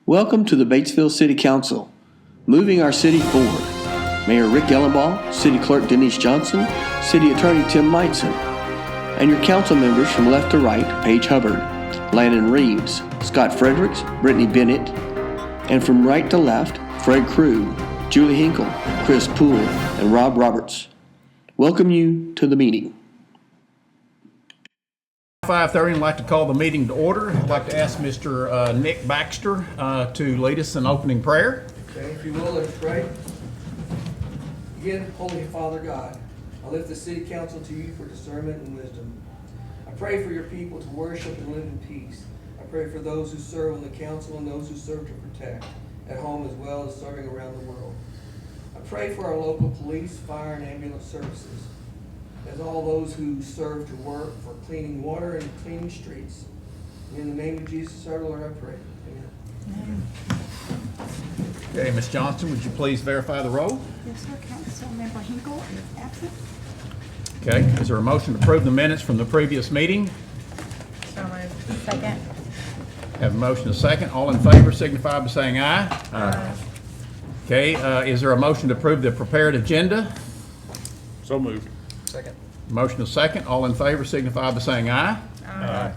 Welcome to the Batesville City Council, moving our city forward. Mayor Rick Ellenbaugh, City Clerk Denise Johnson, City Attorney Tim Meitzen, and your council members from left to right, Paige Hubbard, Landon Reeves, Scott Fredericks, Brittany Bennett, and from right to left, Fred Crew, Julie Hinkle, Chris Poole, and Rob Roberts. Welcome you to the meeting. 5:30, I'd like to call the meeting to order. I'd like to ask Mr. Nick Baxter to lead us in opening prayer. Okay, if you will, let us pray. Again, Holy Father God, I lift the City Council to you for discernment and wisdom. I pray for your people to worship and live in peace. I pray for those who serve on the council and those who serve to protect, at home as well as serving around the world. I pray for our local police, fire, and ambulance services, as all those who serve to work for cleaning water and cleaning streets. In the name of Jesus our Lord, I pray. Amen. Okay, Ms. Johnson, would you please verify the roll? Yes, sir. Councilmember Hinkle is absent. Okay, is there a motion to approve the minutes from the previous meeting? So moved. Second. Have a motion and a second. All in favor signify by saying aye. Aye. Okay, is there a motion to approve the prepared agenda? So moved. Second. Motion and a second. All in favor signify by saying aye. Aye.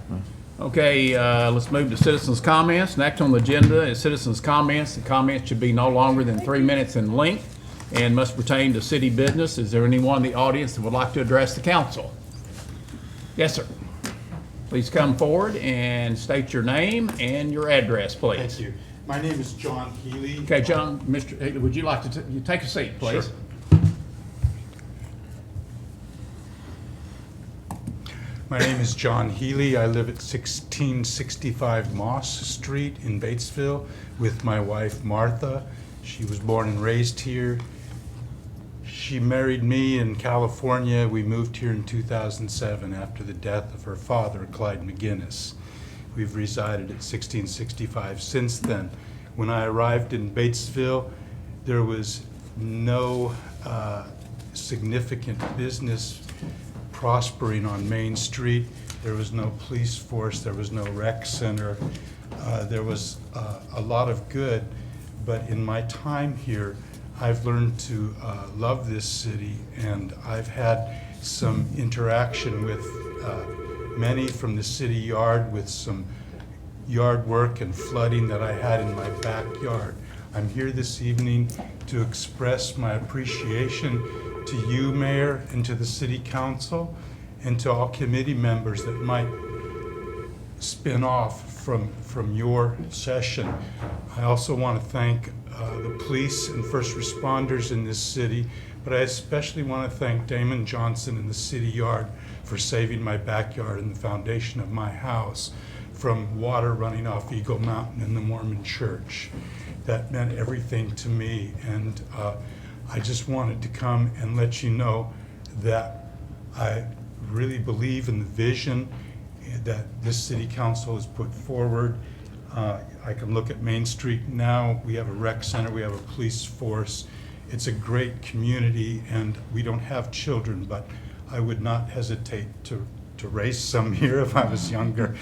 Okay, let's move to citizens' comments. Next on the agenda is citizens' comments. The comments should be no longer than 3 minutes in length and must pertain to city business. Is there anyone in the audience that would like to address the council? Yes, sir. Please come forward and state your name and your address, please. Thank you. My name is John Healy. Okay, John, would you like to you take a seat, please? Sure. My name is John Healy. I live at 1665 Moss Street in Batesville with my wife Martha. She was born and raised here. She married me in California. We moved here in 2007 after the death of her father, Clyde McGinnis. We've resided at 1665 since then. When I arrived in Batesville, there was no significant business prospering on Main Street. There was no police force, there was no rec center. There was a lot of good, but in my time here, I've learned to love this city, and I've had some interaction with many from the city yard with some yard work and flooding that I had in my backyard. I'm here this evening to express my appreciation to you, Mayor, and to the City Council, and to all committee members that might spin off from your session. I also want to thank the police and first responders in this city, but I especially want to thank Damon Johnson and the city yard for saving my backyard and the foundation of my house from water running off Eagle Mountain in the Mormon church. That meant everything to me, and I just wanted to come and let you know that I really believe in the vision that this city council has put forward. I can look at Main Street now. We have a rec center, we have a police force. It's a great community, and we don't have children, but I would not hesitate to raise some here if I was younger.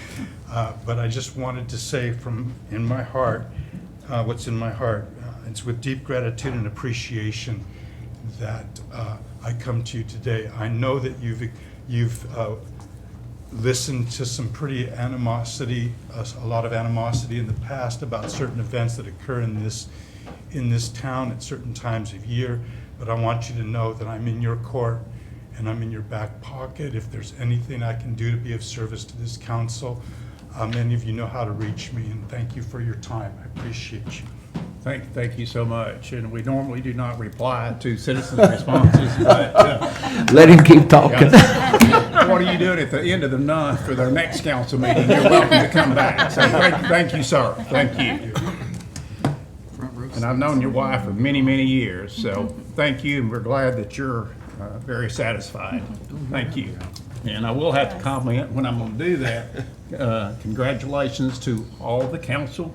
But I just wanted to say from in my heart, what's in my heart. It's with deep gratitude and appreciation that I come to you today. I know that you've listened to some pretty animosity, a lot of animosity in the past about certain events that occur in this town at certain times of year. But I want you to know that I'm in your court and I'm in your back pocket. If there's anything I can do to be of service to this council, many of you know how to reach me, and thank you for your time. I appreciate you. Thank you so much. And we normally do not reply to citizens' responses, but Let him keep talking. what are you doing at the end of the month for their next council meeting? You're welcome to come back. So thank you, sir. Thank you. And I've known your wife for many, many years, so thank you, and we're glad that you're very satisfied. Thank you. And I will have to comment when I'm going to do that. Congratulations to all the council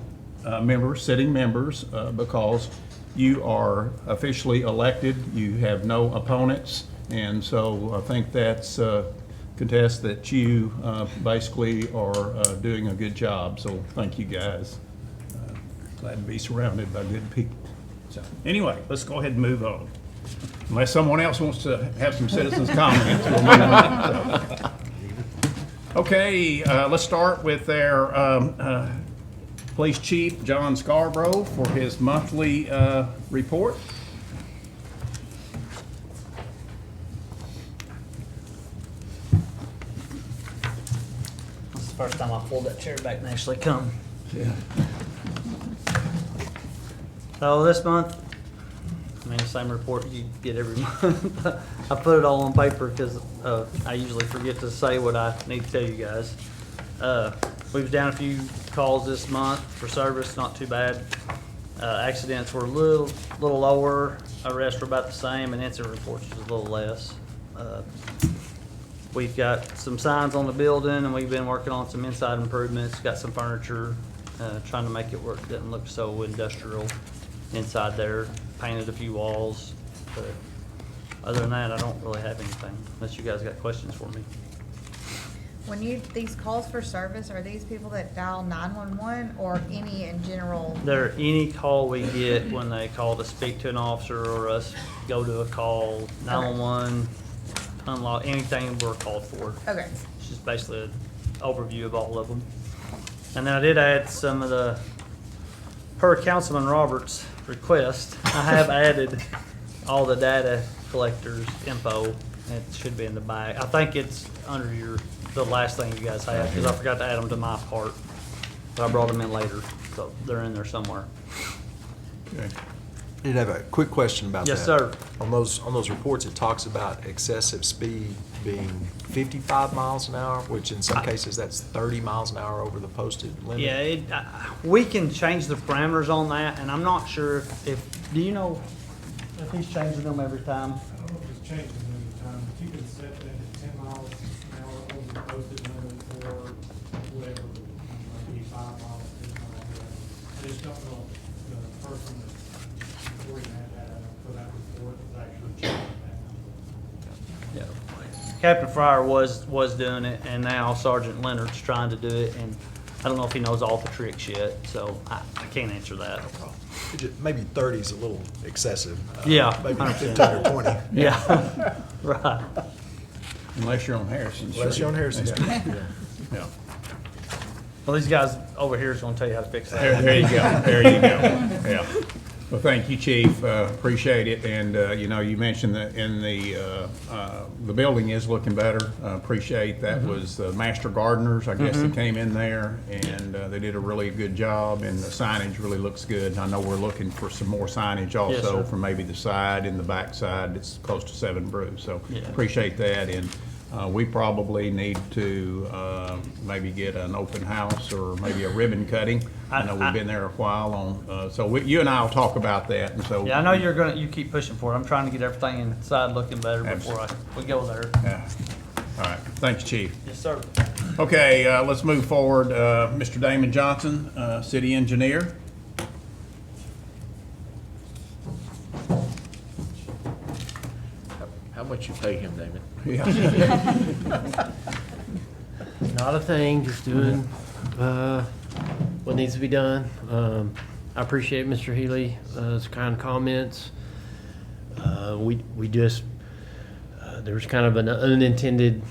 members, sitting members, because you are officially elected. You have no opponents, and so I think that's contests that you basically are doing a good job. So thank you guys. Glad to be surrounded by good people. So, anyway, let's go ahead and move on. Unless someone else wants to have some citizens' comments, we'll move on. So. Okay, let's start with our Police Chief, John Scarborough, for his monthly report. This is the first time I pulled that chair back and actually come. Yeah. So this month, I mean, the same report you get every month. I put it all on paper because I usually forget to say what I need to tell you guys. We was down a few calls this month for service, not too bad. Accidents were a little lower, arrests were about the same, and incident reports was a little less. We've got some signs on the building, and we've been working on some inside improvements, got some furniture, trying to make it work, doesn't look so industrial inside there, painted a few walls, but other than that, I don't really have anything, unless you guys got questions for me. When these calls for service, are these people that dial 911 or any in general? There, any call we get when they call to speak to an officer or us go to a call, 911, unlock, anything we're called for. Okay. It's just basically an overview of all of them. And then I did add some of the, per Councilman Roberts' request, I have added all the data collectors' info. It should be in the back. I think it's under the last thing you guys have, because I forgot to add them to my part, but I brought them in later, so they're in there somewhere. Okay. I did have a quick question about that. Yes, sir. On those reports, it talks about excessive speed being 55 miles an hour, which in some cases that's 30 miles an hour over the posted limit. Yeah, we can change the parameters on that, and I'm not sure if do you know if he's changing them every time? I don't know if it's changing every time, but you can set that at 10 miles an hour over the posted limit or whatever, maybe 5 miles, 10 miles, whatever. I just don't know if the person that's reporting that for that report is actually changing that. Yeah. Captain Fryer was doing it, and now Sergeant Leonard's trying to do it, and I don't know if he knows all the tricks yet, so I can't answer that. Maybe 30 is a little excessive. Yeah, Maybe 100%. 15 or 20. Yeah, right. Unless you're on Harrison Street. Unless you're on Harrison Street. Yeah. Well, these guys over here is going to tell you how to fix There, that. there you go. There you go. Yeah. Well, thank you, Chief. Appreciate it. And, you mentioned that in the building is looking better. Appreciate that was Master Gardeners, I guess, that came in there, and they did a really good job, and the signage really looks good. And I know we're looking for some more signage also sir. for maybe the side and the back side. It's close to 7 Brews. So Yeah. appreciate that. And we probably need to maybe get an open house or maybe a ribbon cutting. I know we've been there a while on, so you and I will talk about that. And so Yeah, I know you keep pushing for it. I'm trying to get everything inside looking better before we go there. Yeah. All right. Thanks, Chief. Yes, sir. Okay, let's move forward. Mr. Damon Johnson, City Engineer. How much you pay him, David? Yeah. Not a thing, just doing what needs to be done. I appreciate Mr. Healy's kind comments. We just, there was kind of an unintended,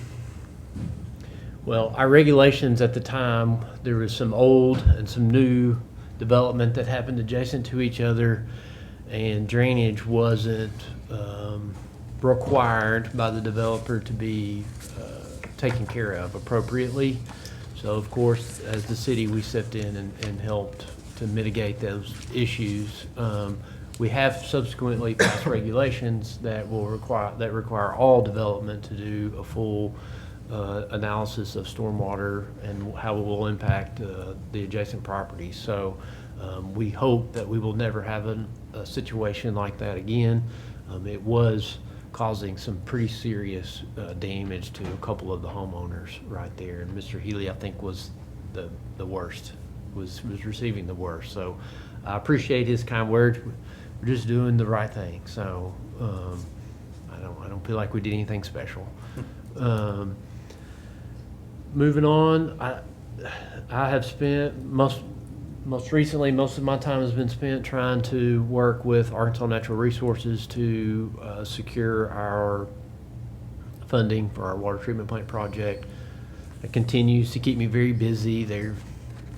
well, our regulations at the time, there was some old and some new development that happened adjacent to each other, and drainage wasn't required by the developer to be taken care of appropriately. So of course, as the city, we stepped in and helped to mitigate those issues. We have subsequently passed regulations that require all development to do a full analysis of stormwater and how it will impact the adjacent properties. So we hope that we will never have a situation like that again. It was causing some pretty serious damage to a couple of the homeowners right there. And Mr. Healy, I think, was the worst, was receiving the worst. So I appreciate his kind words. We're just doing the right thing. So I don't feel like we did anything special. Moving on, I have spent most Most recently, most of my time has been spent trying to work with Arkansas Natural Resources to secure our funding for our water treatment plant project. It continues to keep me very busy.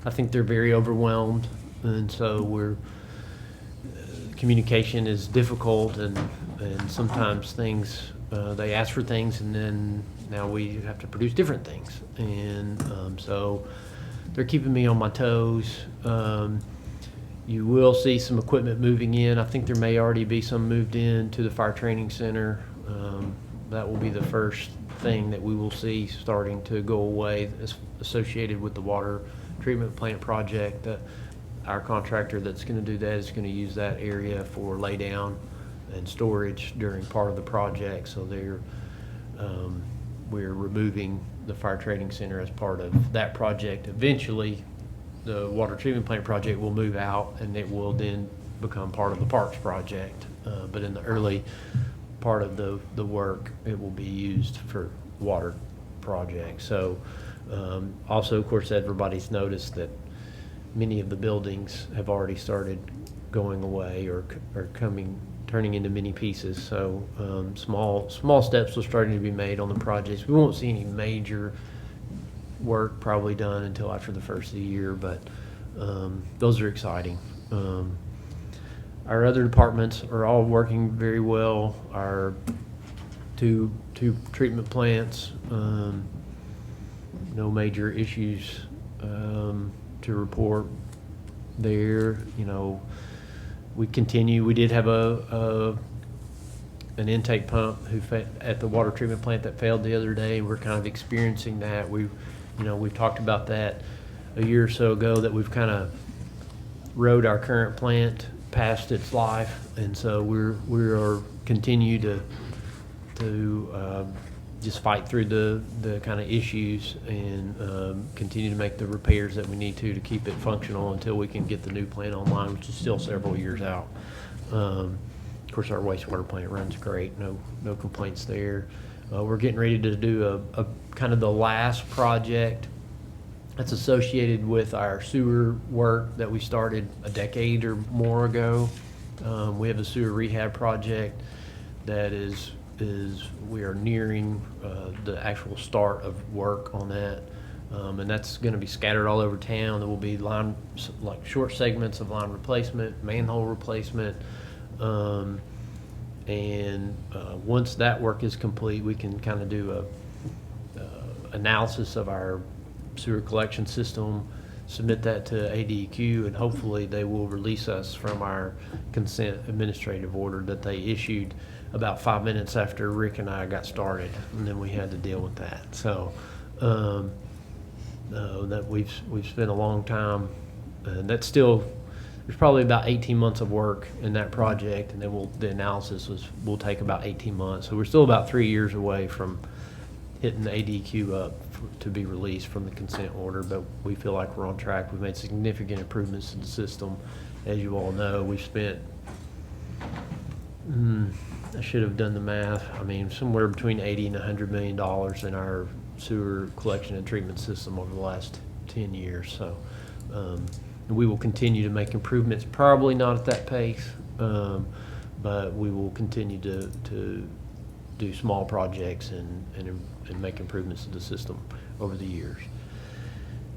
I think they're very overwhelmed, and so communication is difficult, and sometimes things, they ask for things, and then now we have to produce different things, and so they're keeping me on my toes. You will see some equipment moving in. I think there may already be some moved in to the fire training center. That will be the first thing that we will see starting to go away associated with the water treatment plant project. Our contractor that's going to do that is going to use that area for laydown and storage during part of the project. So we're removing the fire training center as part of that project. Eventually, the water treatment plant project will move out, and it will then become part of the parks project. But in the early part of the work, it will be used for water projects. So also, of course, everybody's noticed that many of the buildings have already started going away or turning into mini pieces. So small steps are starting to be made on the projects. We won't see any major work probably done until after the first of the year, but those are exciting. Our other departments are all working very well. Our two treatment plants, no major issues to report there. We continue. We did have an intake pump at the water treatment plant that failed the other day. We're kind of experiencing that. We've talked about that a year or so ago, that we've kind of rode our current plant past its life, and so we are continue to just fight through the kind of issues and continue to make the repairs that we need to keep it functional until we can get the new plant online, which is still several years out. Of course, our wastewater plant runs great. No complaints there. We're getting ready to do a kind of the last project that's associated with our sewer work that we started a decade or more ago. We have a sewer rehab project that we are nearing the actual start of work on that, and that's going to be scattered all over town. There will be like short segments of line replacement, manhole replacement, and once that work is complete, we can kind of do a analysis of our sewer collection system, submit that to ADQ, and hopefully they will release us from our consent administrative order that they issued about 5 minutes after Rick and I got started, and then we had to deal with that. So that we've spent a long time, and that's still, there's probably about 18 months of work in that project, and then the analysis will take about 18 months. So we're still about 3 years away from hitting the ADQ up to be released from the consent order, but we feel like we're on track. We've made significant improvements to the system. As you all know, we've spent, I should have done the math, somewhere between $80 and $100 million in our sewer collection and treatment system over the last 10 years. So we will continue to make improvements, probably not at that pace, but we will continue to do small projects and make improvements to the system over the years.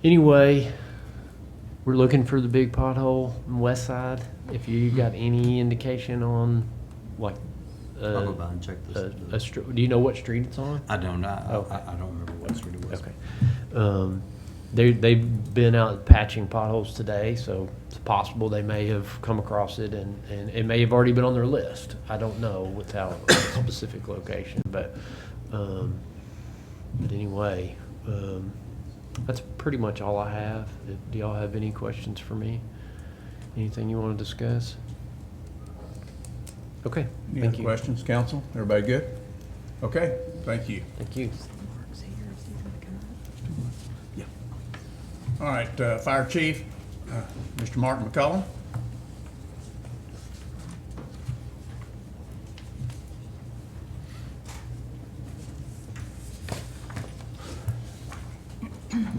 Anyway, we're looking for the big pothole on the west side. If you got any indication on, like, I'll go by and check this. do you know what street it's on? I don't know. Okay. I don't remember what street it was. Okay. They've been out patching potholes today, so it's possible they may have come across it, and it may have already been on their list. I don't know without a specific location, but anyway, that's pretty much all I have. Do y'all have any questions for me? Anything you want to discuss? Okay, Any thank other you. questions, council? Everybody good? Okay, thank you. Thank you. All right, Fire Chief, Mr. Mark McCullum.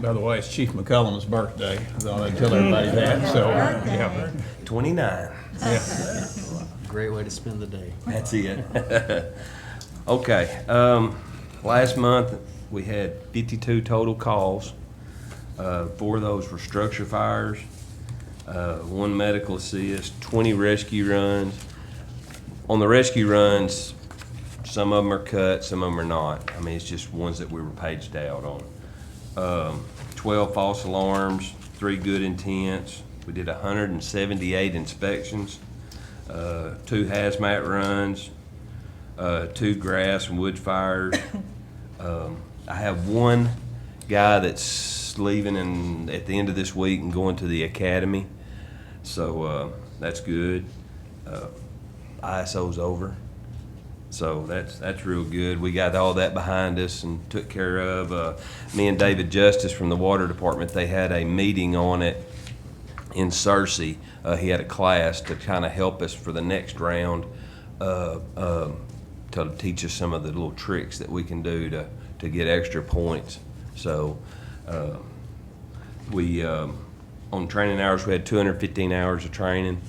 By the way, it's Chief McCullum's birthday. I thought I'd tell everybody that, so, yeah. 29. Yeah. Great way to spend the day. That's it. Okay, last month, we had 52 total calls. 4 of those were structure fires, 1 medical assist, 20 rescue runs. On the rescue runs, some of them are cut, some of them are not. I mean, it's just ones that we were paged out on. 12 false alarms, 3 good intents. We did 178 inspections, 2 hazmat runs, 2 grass and wood fires. I have 1 guy that's leaving at the end of this week and going to the academy, so that's good. ISO's over, so that's real good. We got all that behind us and took care of. Me and David Justice from the water department, they had a meeting on it in Searcy. He had a class to kind of help us for the next round, to teach us some of the little tricks that we can do to get extra points. So we on training hours, we had 215 hours of training.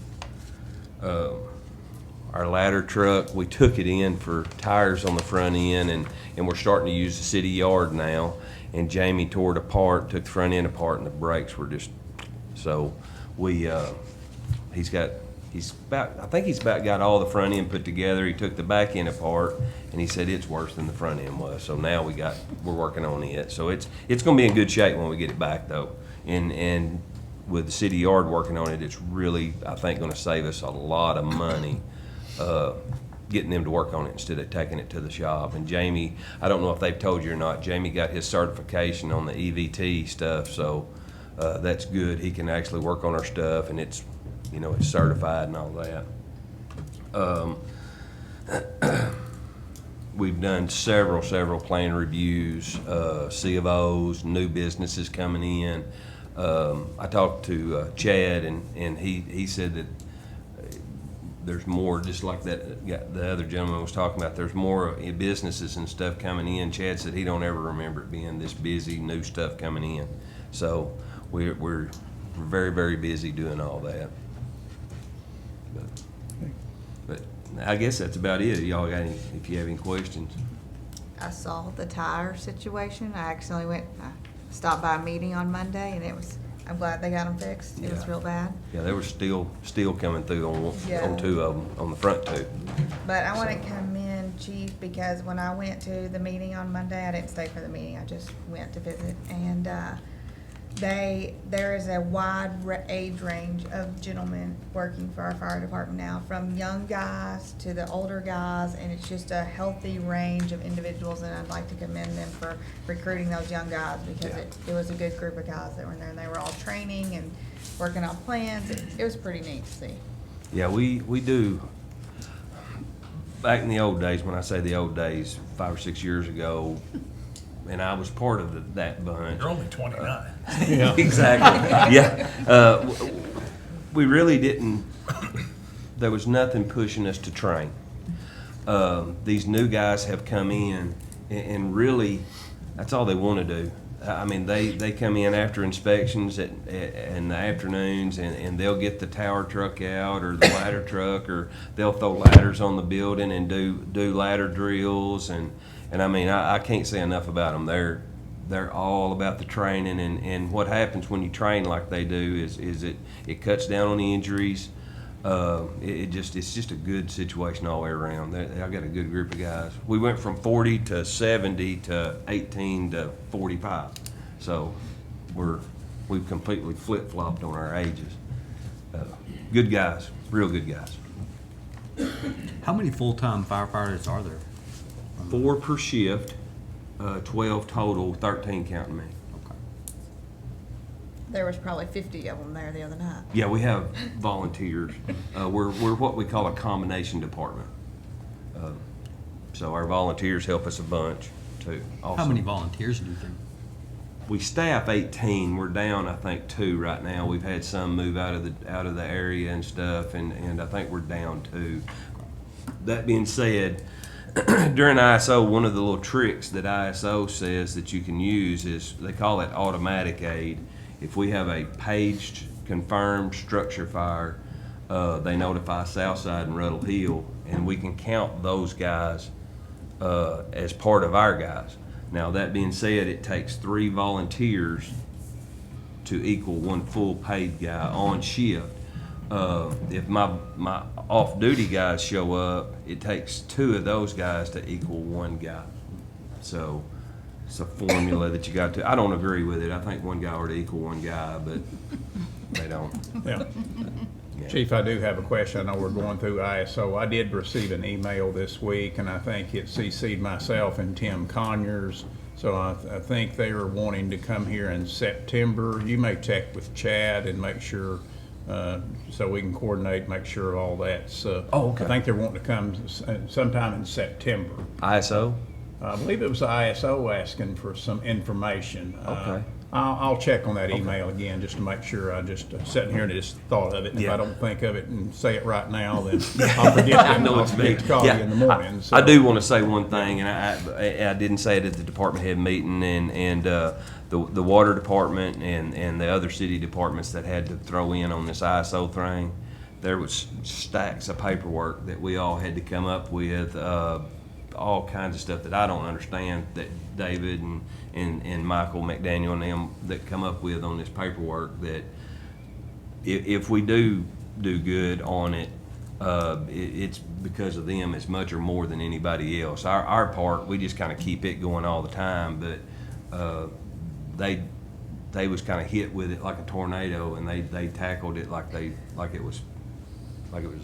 Our ladder truck, we took it in for tires on the front end, and we're starting to use the city yard now. And Jamie tore it apart, took the front end apart, and the brakes were just, so we, I think he's about got all the front end put together. He took the back end apart, and he said it's worse than the front end was. So now we're working on it. So it's gonna be in good shape when we get it back though. And with the city yard working on it, it's really, I think, gonna save us a lot of money, getting them to work on it instead of taking it to the shop. And Jamie, I don't know if they've told you or not, Jamie got his certification on the EVT stuff, so that's good. He can actually work on our stuff, and it's, you know, it's certified and all that. We've done several plan reviews, C of O's, new businesses coming in. I talked to Chad, and he said that there's more, just like the other gentleman was talking about, there's more businesses and stuff coming in. Chad said he don't ever remember it being this busy, new stuff coming in. So we're very, very busy doing all that. But I guess that's about it. Y'all got any, if you have any questions? I saw the tire situation. I accidentally stopped by a meeting on Monday, and I'm glad they got them fixed. It was Yeah. real bad. Yeah, there was steel coming through on Yeah. 2 of them, on the front 2. But I want to commend Chief, because when I went to the meeting on Monday, I didn't stay for the meeting. I just went to visit, and there is a wide age range of gentlemen working for our fire department now, from young guys to the older guys, and it's just a healthy range of individuals, and I'd like to commend them for recruiting those young guys, because it was a good group of guys that were in there, and they were all training and working on plans. It was pretty neat to see. Yeah, we do. Back in the old days, when I say the old days, 5 or 6 years ago, and I was part of that bunch. You're only 29. Exactly. Yeah. We really didn't. There was nothing pushing us to train. These new guys have come in, and really, that's all they want to do. I mean, they come in after inspections in the afternoons, and they'll get the tower truck out, or the ladder truck, or they'll throw ladders on the building and do ladder drills, and I mean, I can't say enough about them. They're all about the training, and what happens when you train like they do is it cuts down on the injuries. It's just a good situation all the way around. I've got a good group of guys. We went from 40 to 70 to 18 to 45, so we've completely flip-flopped on our ages. Good guys, real good guys. How many full-time firefighters are there? 4 per shift, 12 total, 13 counting me. Okay. There was probably 50 of them there the other night. Yeah, we have volunteers. We're what we call a combination department. So our volunteers help us a bunch too. Also. How many volunteers do you think? We staff 18. We're down, I think, 2 right now. We've had some move out of the area and stuff, and I think we're down 2. That being said, during ISO, one of the little tricks that ISO says that you can use is, they call it automatic aid. If we have a paged, confirmed structure fire, they notify Southside and Ruddle Hill, and we can count those guys as part of our guys. Now, that being said, it takes 3 volunteers to equal 1 full paid guy on shift. If my off-duty guys show up, it takes 2 of those guys to equal 1 guy. So it's a formula that you got to. I don't agree with it. I think 1 guy ought to equal 1 guy, but they don't. Yeah. Chief, I do have a question. I know we're going through ISO. I did receive an email this week, and I think it CC'd myself and Tim Conyers. So I think they are wanting to come here in September. You may check with Chad and make sure, so we can coordinate, make sure all that's. Oh, okay. I think they're wanting to come sometime in September. ISO? I believe it was the ISO asking for some information. Okay. I'll check on that email again just to make sure. I just sitting here and just thought of it. And if I don't think of it and say it right now, then I'll forget I it. know I'll it's forget me. to call you in the morning. I do want to say one thing, and I didn't say it at the department head meeting, and the water department and the other city departments that had to throw in on this ISO thing. There was stacks of paperwork that we all had to come up with, all kinds of stuff that I don't understand, that David and Michael McDaniel and them that come up with on this paperwork, that if we do good on it, it's because of them as much or more than anybody else. Our part, we just kind of keep it going all the time, but they was kind of hit with it like a tornado, and they tackled it like it was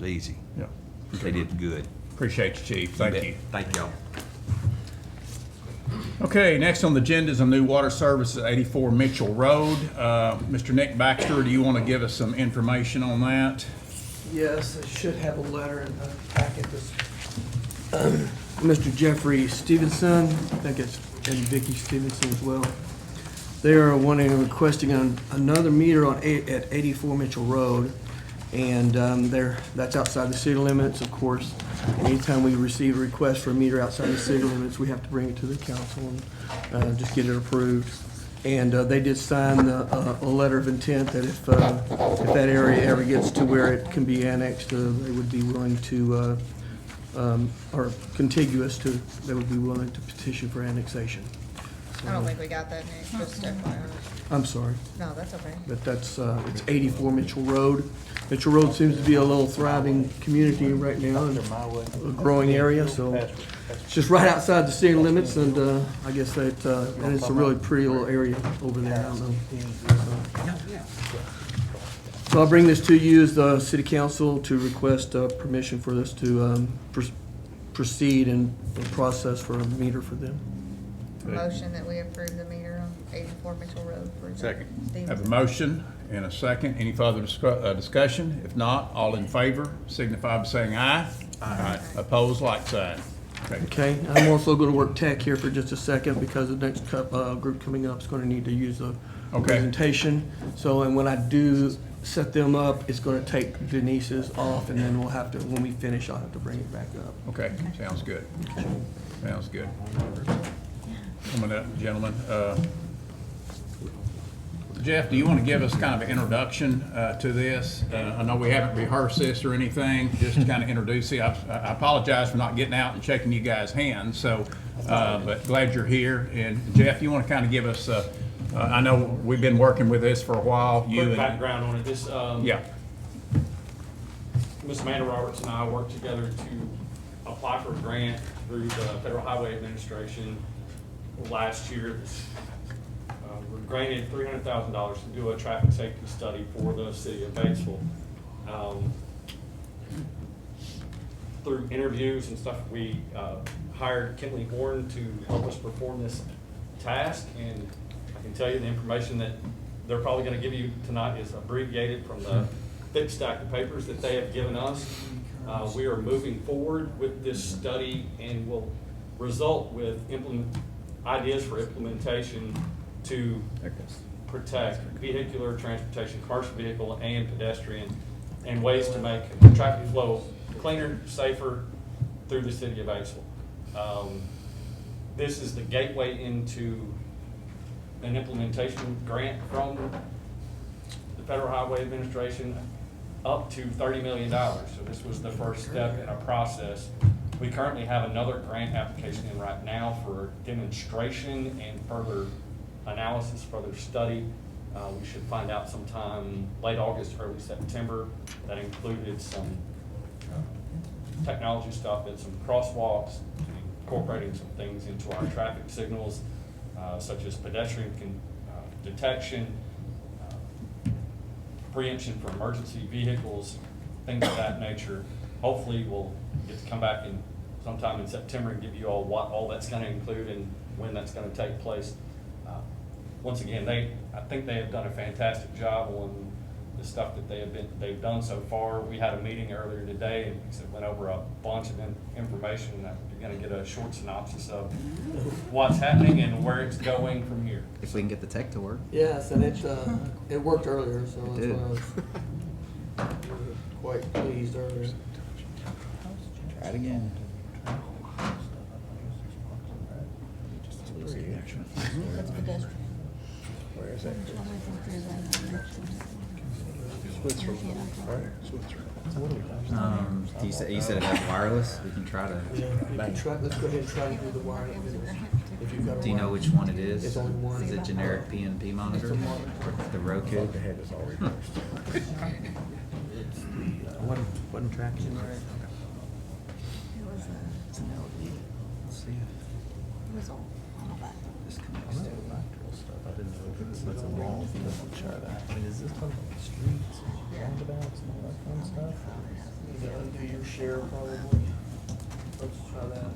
easy. Yeah. They did good. Appreciate you, Chief. Thank you. Thank y'all. Okay, next on the agenda is a new water service at 84 Mitchell Road. Mr. Nick Baxter, do you want to give us some information on that? Yes, I should have a letter in the packet. Mr. Jeffrey Stevenson, I think it's Eddie Vicky Stevenson as well. They are requesting another meter at 84 Mitchell Road, and that's outside the city limits, of course. Anytime we receive a request for a meter outside the city limits, we have to bring it to the council and just get it approved. And they did sign a letter of intent that if that area ever gets to where it can be annexed, they would be willing to, or contiguous to, they would be willing to petition for annexation. I don't think we got that, Nick, just FYI. I'm sorry, No, that's okay. but that's, it's 84 Mitchell Road. Mitchell Road seems to be a little thriving community right now, and a growing area, so it's just right outside the city limits, and I guess that, and it's a really pretty little area over there, I don't know. So I'll bring this to you as the city council to request permission for this to proceed and process for a meter for them. Motion that we approve the meter on 84 Mitchell Road for Second. Stevenson. Have a motion and a second. Any further discussion? If not, all in favor signify by saying aye. Aye. Opposed, like sign. Okay, I'm also going to work tech here for just a second because the next group coming up is going to need to use the presentation. So, and when I do set them up, it's going to take Denise's off, and then we'll have to, when we finish, I'll have to bring it back up. Okay, sounds good. Sounds good. Coming up, gentlemen. Jeff, do you want to give us kind of an introduction to this? I know we haven't rehearsed this or anything, just to kind of introduce you. I apologize for not getting out and shaking you guys' hands, so, but glad you're here. And Jeff, you want to kind of give us, I know we've been working with this for a while. Quick background on it. This, Yeah. Ms. Amanda Roberts and I worked together to apply for a grant through the Federal Highway Administration last year. We're granted $300,000 to do a traffic safety study for the city of Batesville. Through interviews and stuff, we hired Kenley Horn to help us perform this task, and I can tell you the information that they're probably going to give you tonight is abbreviated from the thick stack of papers that they have given us. We are moving forward with this study and will result with ideas for implementation to protect vehicular transportation, commercial vehicle and pedestrian, and ways to make traffic flow cleaner, safer through the city of Batesville. This is the gateway into an implementation grant from the Federal Highway Administration up to $30 million. So this was the first step in a process. We currently have another grant application in right now for demonstration and further analysis, further study. We should find out sometime late August, early September. That included some technology stuff and some crosswalks, incorporating some things into our traffic signals, such as pedestrian detection, preemption for emergency vehicles, things of that nature. Hopefully we'll get to come back in sometime in September and give you all what all that's going to include and when that's going to take place. Once again, I think they have done a fantastic job on the stuff that they've done so far. We had a meeting earlier today and we went over a bunch of information. You're going to get a short synopsis of what's happening and where it's going from here. If we can get the tech to work. Yes, and it worked earlier, so that's did. why I was quite pleased earlier. Try it again. You said it has wireless. We can try to. Yeah, you can try, let's go ahead and try to do the wiring. If you've got a Do you know wire. which one it is? It's only one. Is it generic PNP monitor? The Roku? Wasn't traction right? It was I didn't know if it's a wall. Try that. I mean, is this one on the streets, roundabouts, and all that fun stuff? You gotta undo your share probably. Let's try that.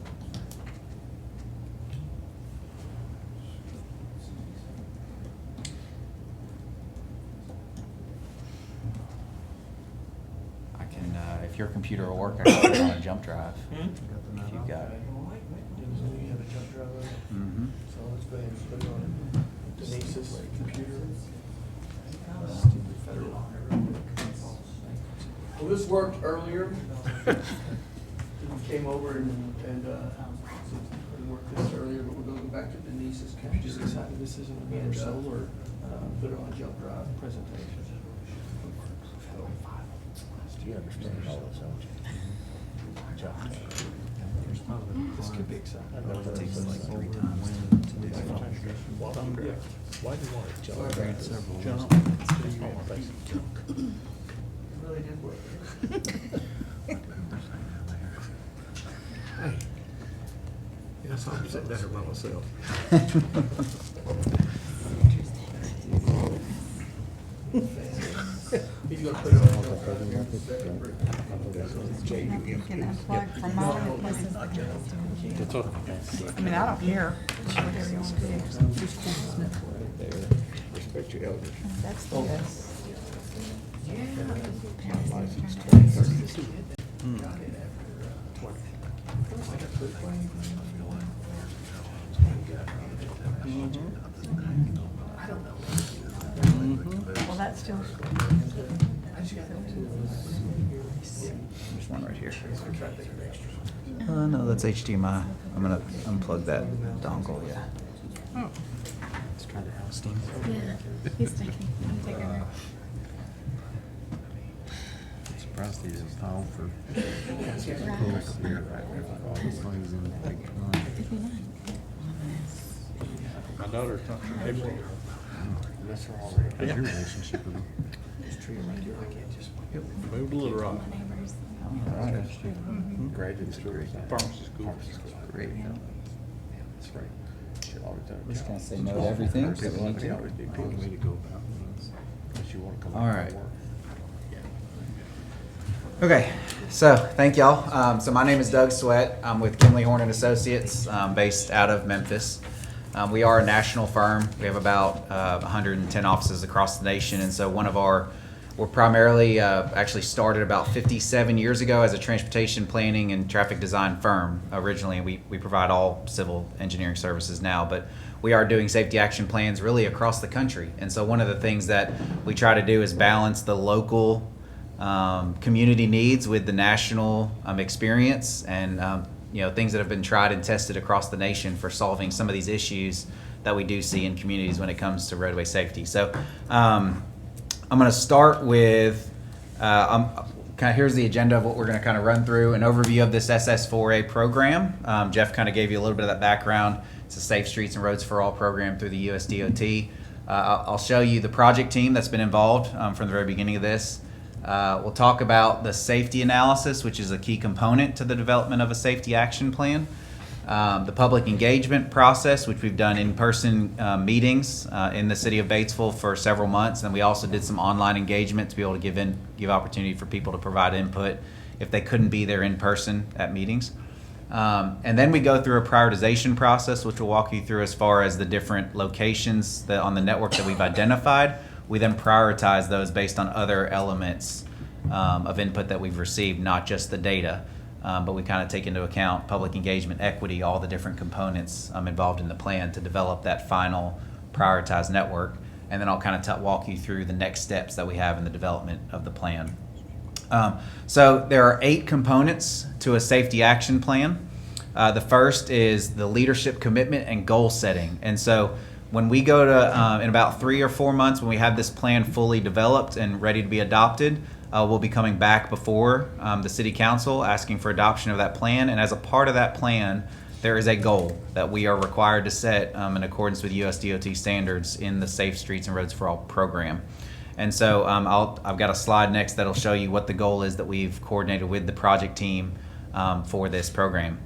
I can, if your computer will work, I can put it on a jump drive. If you've got it. You have a jump drive on it. Mm-hmm. So let's go ahead and put it on Denise's computer. Well, this worked earlier. We came over and worked this earlier, but we're gonna go back to Denise's computer. Just decided this isn't a better solar, put it on a jump drive presentation. Do you understand all this, don't you? This could be exciting. It takes like 3 times to do it. Why do you want to jump? Read several. It really did work. Hey. Yes, I'm sitting there by myself. He's gonna put it on. I mean, I don't care. Whatever you want to do. Respect your elders. That's the best. Well, that's still. There's one right here. No, that's HDMI. I'm gonna unplug that dongle, yeah. Let's try the house steam. Yeah, he's taking, take over. I'm surprised he didn't file for. All these things in My daughter's not from April. That's already. How's your relationship with him? Moved a little rock. Graduate degree. Pharmacy school. Great. That's right. We're just gonna say no to everything, so we need to. Always be people way to go about things. Unless you want to come. All out right. and work. Okay, so thank y'all. So my name is Doug Sweat. I'm with Kimley Horn and Associates, based out of Memphis. We are a national firm. We have about 110 offices across the nation, and so we're primarily actually started about 57 years ago as a transportation planning and traffic design firm. Originally, we provide all civil engineering services now, but we are doing safety action plans really across the country. And so one of the things that we try to do is balance the local community needs with the national experience, and things that have been tried and tested across the nation for solving some of these issues that we do see in communities when it comes to roadway safety. So I'm going to start with here's the agenda of what we're going to kind of run through, an overview of this SS4A program. Jeff kind of gave you a little bit of that background. It's a Safe Streets and Roads for All program through the USDOT. I'll show you the project team that's been involved from the very beginning of this. We'll talk about the safety analysis, which is a key component to the development of a safety action plan. The public engagement process, which we've done in-person meetings in the city of Batesville for several months, and we also did some online engagement to be able to give opportunity for people to provide input if they couldn't be there in person at meetings. And then we go through a prioritization process, which will walk you through as far as the different locations on the network that we've identified. We then prioritize those based on other elements of input that we've received, not just the data. But we kind of take into account public engagement, equity, all the different components involved in the plan to develop that final prioritized network. And then I'll kind of walk you through the next steps that we have in the development of the plan. So there are 8 components to a safety action plan. The first is the leadership commitment and goal setting. And so when we go to, in about 3 or 4 months, when we have this plan fully developed and ready to be adopted, we'll be coming back before the City Council asking for adoption of that plan. And as a part of that plan, there is a goal that we are required to set in accordance with USDOT standards in the Safe Streets and Roads for All program. And so I've got a slide next that'll show you what the goal is that we've coordinated with the project team for this program.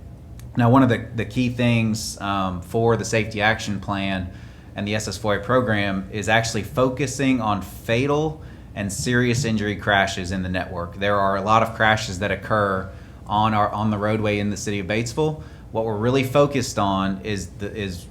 Now, one of the key things for the Safety Action Plan and the SS4A program is actually focusing on fatal and serious injury crashes in the network. There are a lot of crashes that occur on the roadway in the city of Batesville. What we're really focused on is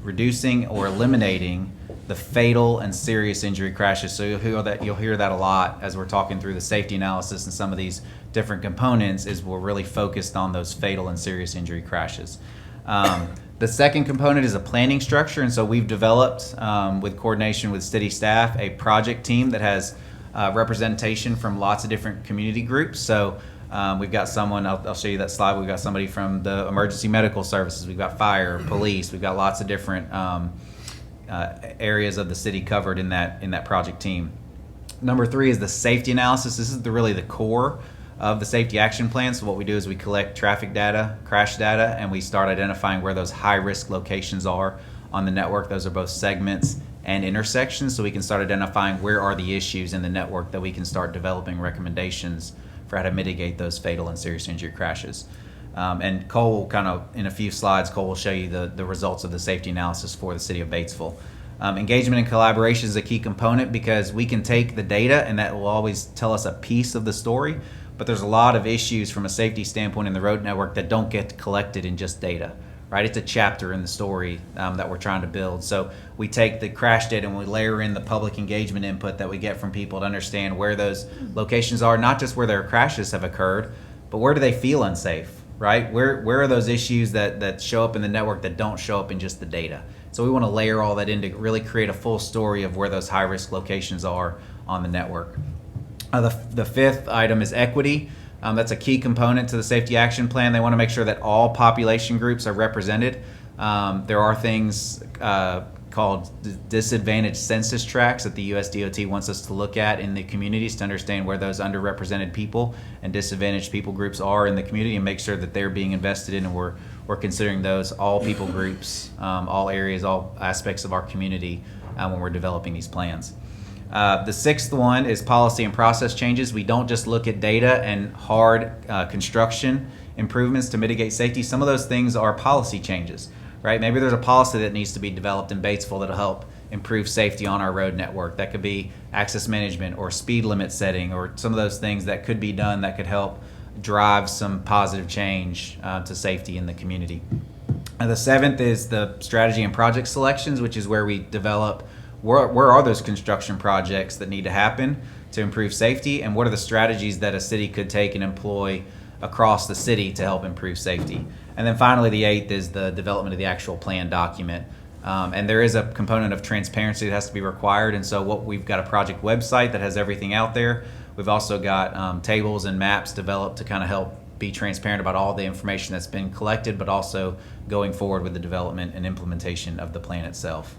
reducing or eliminating the fatal and serious injury crashes. So you'll hear that a lot as we're talking through the safety analysis and some of these different components. Is we're really focused on those fatal and serious injury crashes. The second component is a planning structure, and so we've developed, with coordination with city staff, a project team that has representation from lots of different community groups. So we've got someone, I'll show you that slide, we've got somebody from the emergency medical services, we've got fire, police, we've got lots of different areas of the city covered in that project team. Number 3 is the safety analysis. This is really the core of the safety action plan. So what we do is we collect traffic data, crash data, and we start identifying where those high-risk locations are on the network. Those are both segments and intersections, so we can start identifying where are the issues in the network that we can start developing recommendations for how to mitigate those fatal and serious injury crashes. And Cole will kind of, in a few slides, Cole will show you the results of the safety analysis for the city of Batesville. Engagement and collaboration is a key component because we can take the data and that will always tell us a piece of the story, but there's a lot of issues from a safety standpoint in the road network that don't get collected in just data, right? It's a chapter in the story that we're trying to build. So we take the crash data and we layer in the public engagement input that we get from people to understand where those locations are, not just where their crashes have occurred, but where do they feel unsafe, right? Where are those issues that show up in the network that don't show up in just the data? So we want to layer all that in to really create a full story of where those high-risk locations are on the network. The fifth item is equity. That's a key component to the safety action plan. They want to make sure that all population groups are represented. There are things called disadvantaged census tracts that the USDOT wants us to look at in the communities to understand where those underrepresented people and disadvantaged people groups are in the community and make sure that they're being invested in, and we're considering those all people groups, all areas, all aspects of our community when we're developing these plans. The sixth one is policy and process changes. We don't just look at data and hard construction improvements to mitigate safety. Some of those things are policy changes, right? Maybe there's a policy that needs to be developed in Batesville that'll help improve safety on our road network. That could be access management or speed limit setting or some of those things that could be done that could help drive some positive change to safety in the community. And the seventh is the strategy and project selections, which is where we develop where are those construction projects that need to happen to improve safety, and what are the strategies that a city could take and employ across the city to help improve safety. And then finally, the eighth is the development of the actual plan document. And there is a component of transparency that has to be required, and so we've got a project website that has everything out there. We've also got tables and maps developed to kind of help be transparent about all the information that's been collected, but also going forward with the development and implementation of the plan itself.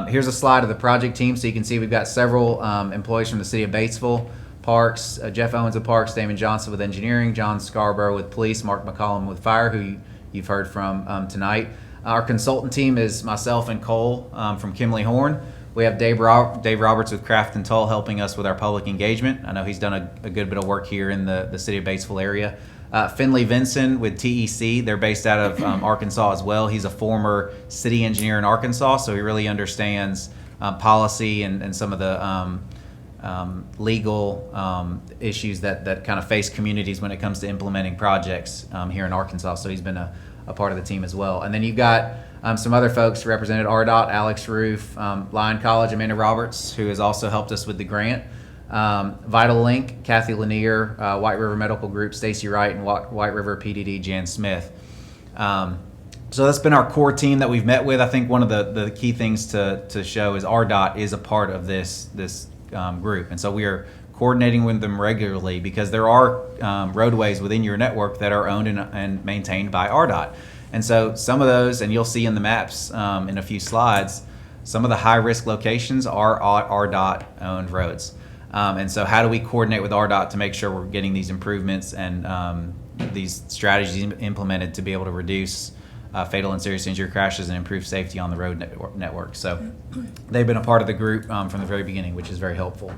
Here's a slide of the project team, so you can see we've got several employees from the city of Batesville. Parks, Jeff Owens with Parks, Damon Johnson with Engineering, John Scarborough with Police, Mark McCollum with Fire, who you've heard from tonight. Our consultant team is myself and Cole from Kimley Horn. We have Dave Roberts with Craft and Toll helping us with our public engagement. I know he's done a good bit of work here in the city of Batesville area. Finley Vinson with TEC. They're based out of Arkansas as well. He's a former city engineer in Arkansas, so he really understands policy and some of the legal issues that kind of face communities when it comes to implementing projects here in Arkansas. So he's been a part of the team as well. And then you've got some other folks represented: RDOT, Alex Roof, Lyon College, Amanda Roberts, who has also helped us with the grant. Vital Link, Kathy Lanier, White River Medical Group, Stacy Wright, and White River PDD, Jan Smith. So that's been our core team that we've met with. I think one of the key things to show is RDOT is a part of this group, and so we are coordinating with them regularly because there are roadways within your network that are owned and maintained by RDOT. And so some of those, and you'll see in the maps in a few slides, some of the high-risk locations are RDOT-owned roads. And so how do we coordinate with RDOT to make sure we're getting these improvements and these strategies implemented to be able to reduce fatal and serious injury crashes and improve safety on the road network? So they've been a part of the group from the very beginning, which is very helpful.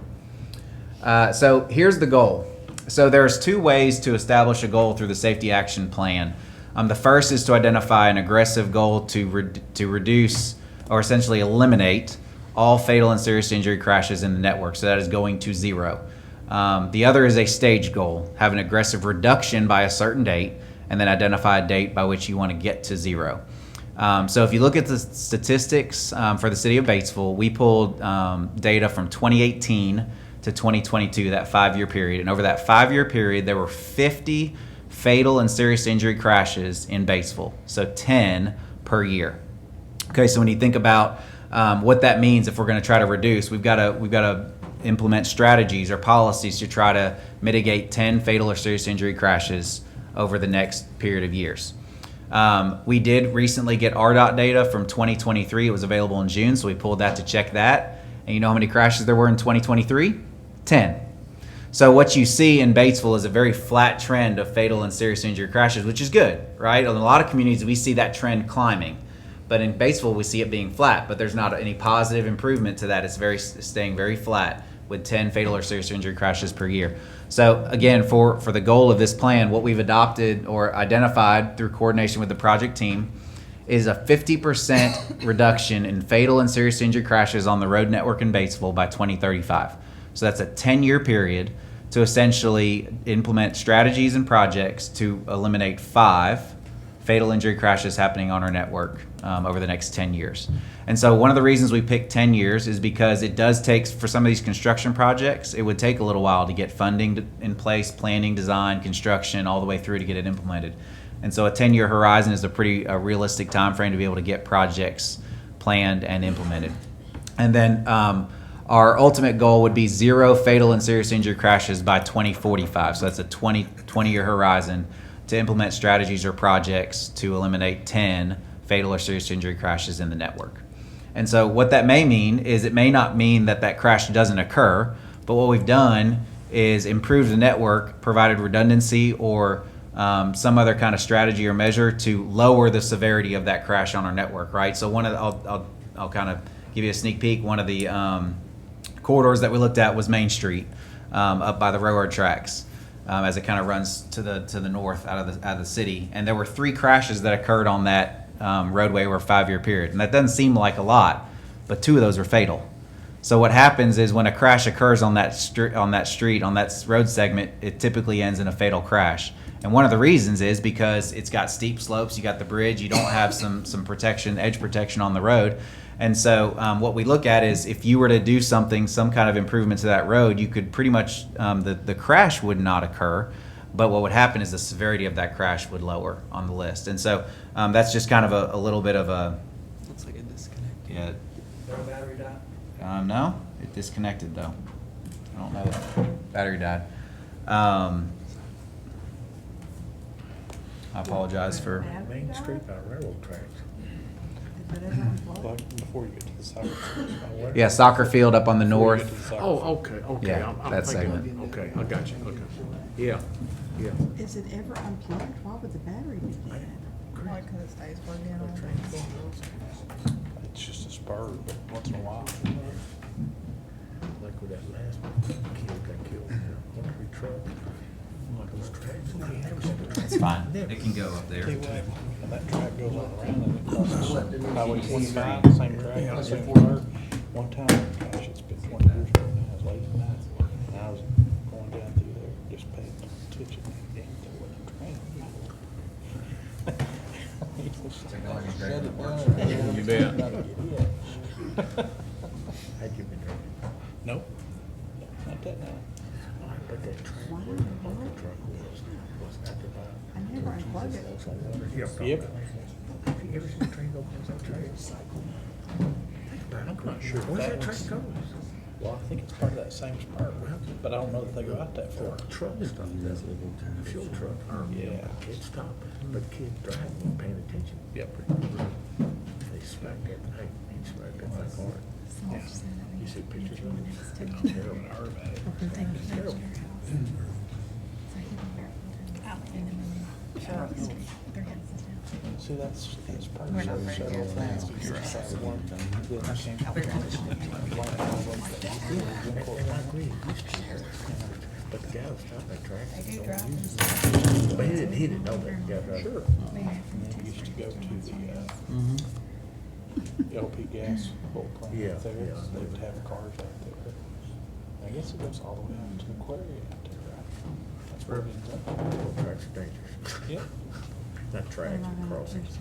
So here's the goal. So there's two ways to establish a goal through the safety action plan. The first is to identify an aggressive goal to reduce or essentially eliminate all fatal and serious injury crashes in the network. So that is going to zero. The other is a stage goal, have an aggressive reduction by a certain date, and then identify a date by which you want to get to zero. So if you look at the statistics for the city of Batesville, we pulled data from 2018 to 2022, that 5-year period. And over that 5-year period, there were 50 fatal and serious injury crashes in Batesville. So 10 per year. Okay, so when you think about what that means, if we're going to try to reduce, we've got to implement strategies or policies to try to mitigate 10 fatal or serious injury crashes over the next period of years. We did recently get RDOT data from 2023. It was available in June, so we pulled that to check that. And you know how many crashes there were in 2023? 10. So what you see in Batesville is a very flat trend of fatal and serious injury crashes, which is good, right? In a lot of communities, we see that trend climbing. But in Batesville, we see it being flat, but there's not any positive improvement to that. It's staying very flat with 10 fatal or serious injury crashes per year. So again, for the goal of this plan, what we've adopted or identified through coordination with the project team is a 50% reduction in fatal and serious injury crashes on the road network in Batesville by 2035. So that's a 10-year period to essentially implement strategies and projects to eliminate 5 fatal injury crashes happening on our network over the next 10 years. And so one of the reasons we picked 10 years is because it does take, for some of these construction projects, it would take a little while to get funding in place, planning, design, construction, all the way through to get it implemented. And so a 10-year horizon is a pretty realistic time frame to be able to get projects planned and implemented. And then our ultimate goal would be 0 fatal and serious injury crashes by 2045. So that's a 20-year horizon to implement strategies or projects to eliminate 10 fatal or serious injury crashes in the network. And so what that may mean is it may not mean that crash doesn't occur, but what we've done is improve the network, provided redundancy or some other kind of strategy or measure to lower the severity of that crash on our network, right? So I'll kind of give you a sneak peek. One of the corridors that we looked at was Main Street up by the railroad tracks. As it kind of runs to the north out of the city, and there were 3 crashes that occurred on that roadway over a 5-year period, and that doesn't seem like a lot, but 2 of those were fatal. So what happens is when a crash occurs on that street, on that road segment, it typically ends in a fatal crash. And one of the reasons is because it's got steep slopes, you got the bridge, you don't have some protection, edge protection on the road. And so what we look at is if you were to do some kind of improvement to that road, you could pretty much, the crash would not occur, but what would happen is the severity of that crash would lower on the list. And so that's just kind of a little bit of a... Looks like a disconnect. Yeah. Is there a battery die? No, it disconnected though. I don't know if battery died. I apologize for. Main Street by railroad tracks. Like before you get to the soccer field. Yeah, soccer field up on the Before you get north. to the soccer Oh, field. okay, okay. Yeah, I'm that thinking- segment. Okay, I got you, okay. Yeah, yeah. Is it ever unplugged? Why would the battery be dead? Probably 'cause it stays plugged in all day. It's just a spur, but once in a while. Like with that last one, kid got killed, one every truck. Like those tracks. It's fine. It can go up there. Tell you what, when that track goes on around and it crosses Highway 25, the same track, the same curve. One time, gosh, it's been 20 years ago now, it was late at night. And I was going down through there, just paying attention. And there wasn't a train. Technology's great. Shut it down. You bet. Trying to get in. Had you been drinking? Nope. Not that now. But that track, Why where not? the bucket truck was after about. I never unplugged it. Yep. Have you ever seen a train go past that track? I'm not sure. Where's that track train goes? Well, I think it's part of that same spur, but I don't know that they go out that far. Truck stopped, that fuel truck, Yeah. it stopped, but kids driving, weren't paying attention. Yep. They smacked that, hey, he smacked that thing hard. Yeah. You see pictures of it? It's terrible. I heard about it. It's terrible. See, that's part We're of not the very several good. things. Because that's one thing that I can't. I'll be right with I agree, it used to. But the guy that stopped that track. They do don't drive use and it. stuff. But he didn't know that, the guy driver. Sure. And then we used to go to the LP gas whole plant Yeah, out there. yeah. They would have cars out there. I guess it goes all the way out to the quarry out there, right? That's where it ends up. Well, tracks are dangerous. Yep. Not tracks, but crossings.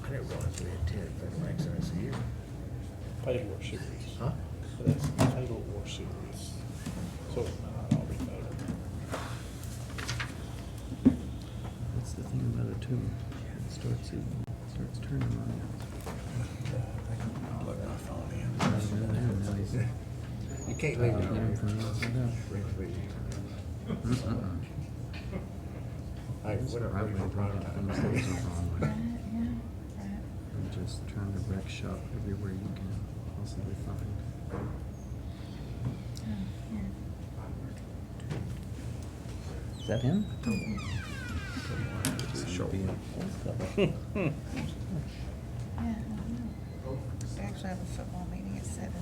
I didn't realize we had 10 federal accidents a year. Fatal or serious. Huh? But that's fatal or serious. So it's not all be fatal. That's the thing about it too. It starts turning on you. Plug my phone in. Now he's You can't leave it him here. from the inside out. Hey, It's the whatever, right way to prime do it, time. but it's the wrong way. And just trying to wreck shop everywhere you can possibly find. Is that him? We actually have a football meeting at 7.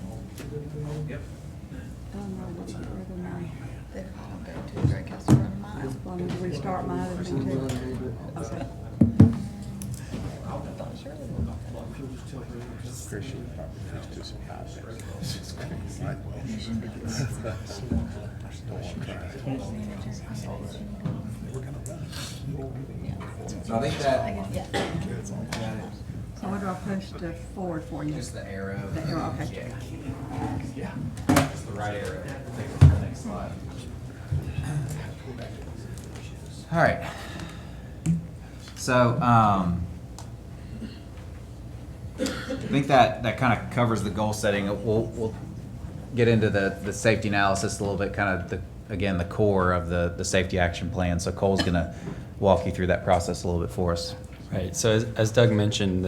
I don't know what to get rid of now. Then I'll go to Drake House to run a mile. Want me to restart my other thing too? Okay. Christian probably needs to some high So I think that. So what do I push to forward for you? Just the arrow. The arrow, okay. Yeah. It's the right arrow. Take it to the next slide. All right. So, I think that kind of covers the goal setting. We'll get into the safety analysis a little bit, kind of again, the core of the safety action plan. So Cole's gonna walk you through that process a little bit for us. Right. So as Doug mentioned,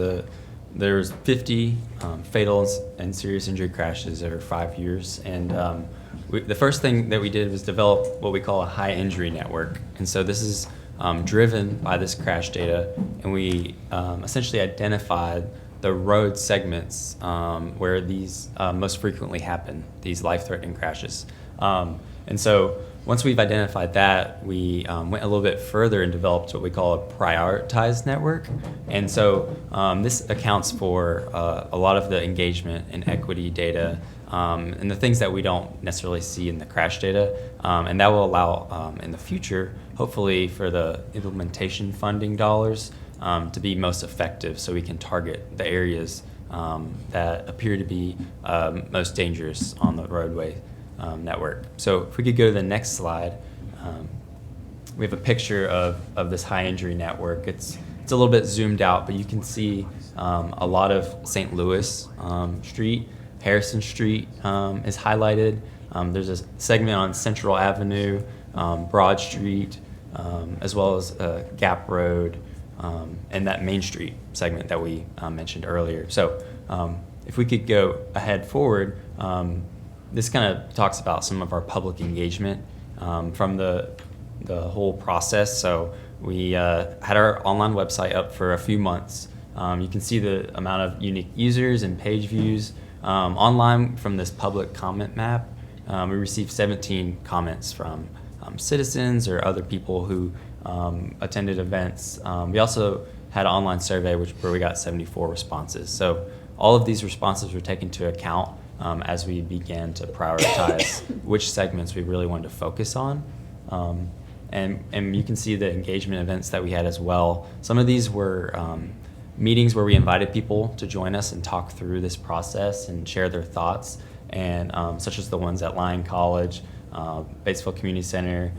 there's 50 fatal and serious injury crashes over 5 years, and the first thing that we did was develop what we call a high injury network. And so this is driven by this crash data, and we essentially identified the road segments where these most frequently happen, these life-threatening crashes. And so once we've identified that, we went a little bit further and developed what we call a prioritized network. And so this accounts for a lot of the engagement and equity data and the things that we don't necessarily see in the crash data. And that will allow in the future, hopefully for the implementation funding dollars, to be most effective so we can target the areas that appear to be most dangerous on the roadway network. So if we could go to the next slide, we have a picture of this high injury network. It's a little bit zoomed out, but you can see a lot of St. Louis Street Harrison Street is highlighted. There's a segment on Central Avenue, Broad Street, as well as Gap Road, and that Main Street segment that we mentioned earlier. So if we could go ahead forward, this kind of talks about some of our public engagement from the whole process. So we had our online website up for a few months. You can see the amount of unique users and page views. Online from this public comment map, we received 17 comments from citizens or other people who attended events. We also had an online survey where we got 74 responses. So all of these responses were taken into account as we began to prioritize which segments we really wanted to focus on. And you can see the engagement events that we had as well. Some of these were meetings where we invited people to join us and talk through this process and share their thoughts, and such as the ones at Lyon College, Batesville Community Center,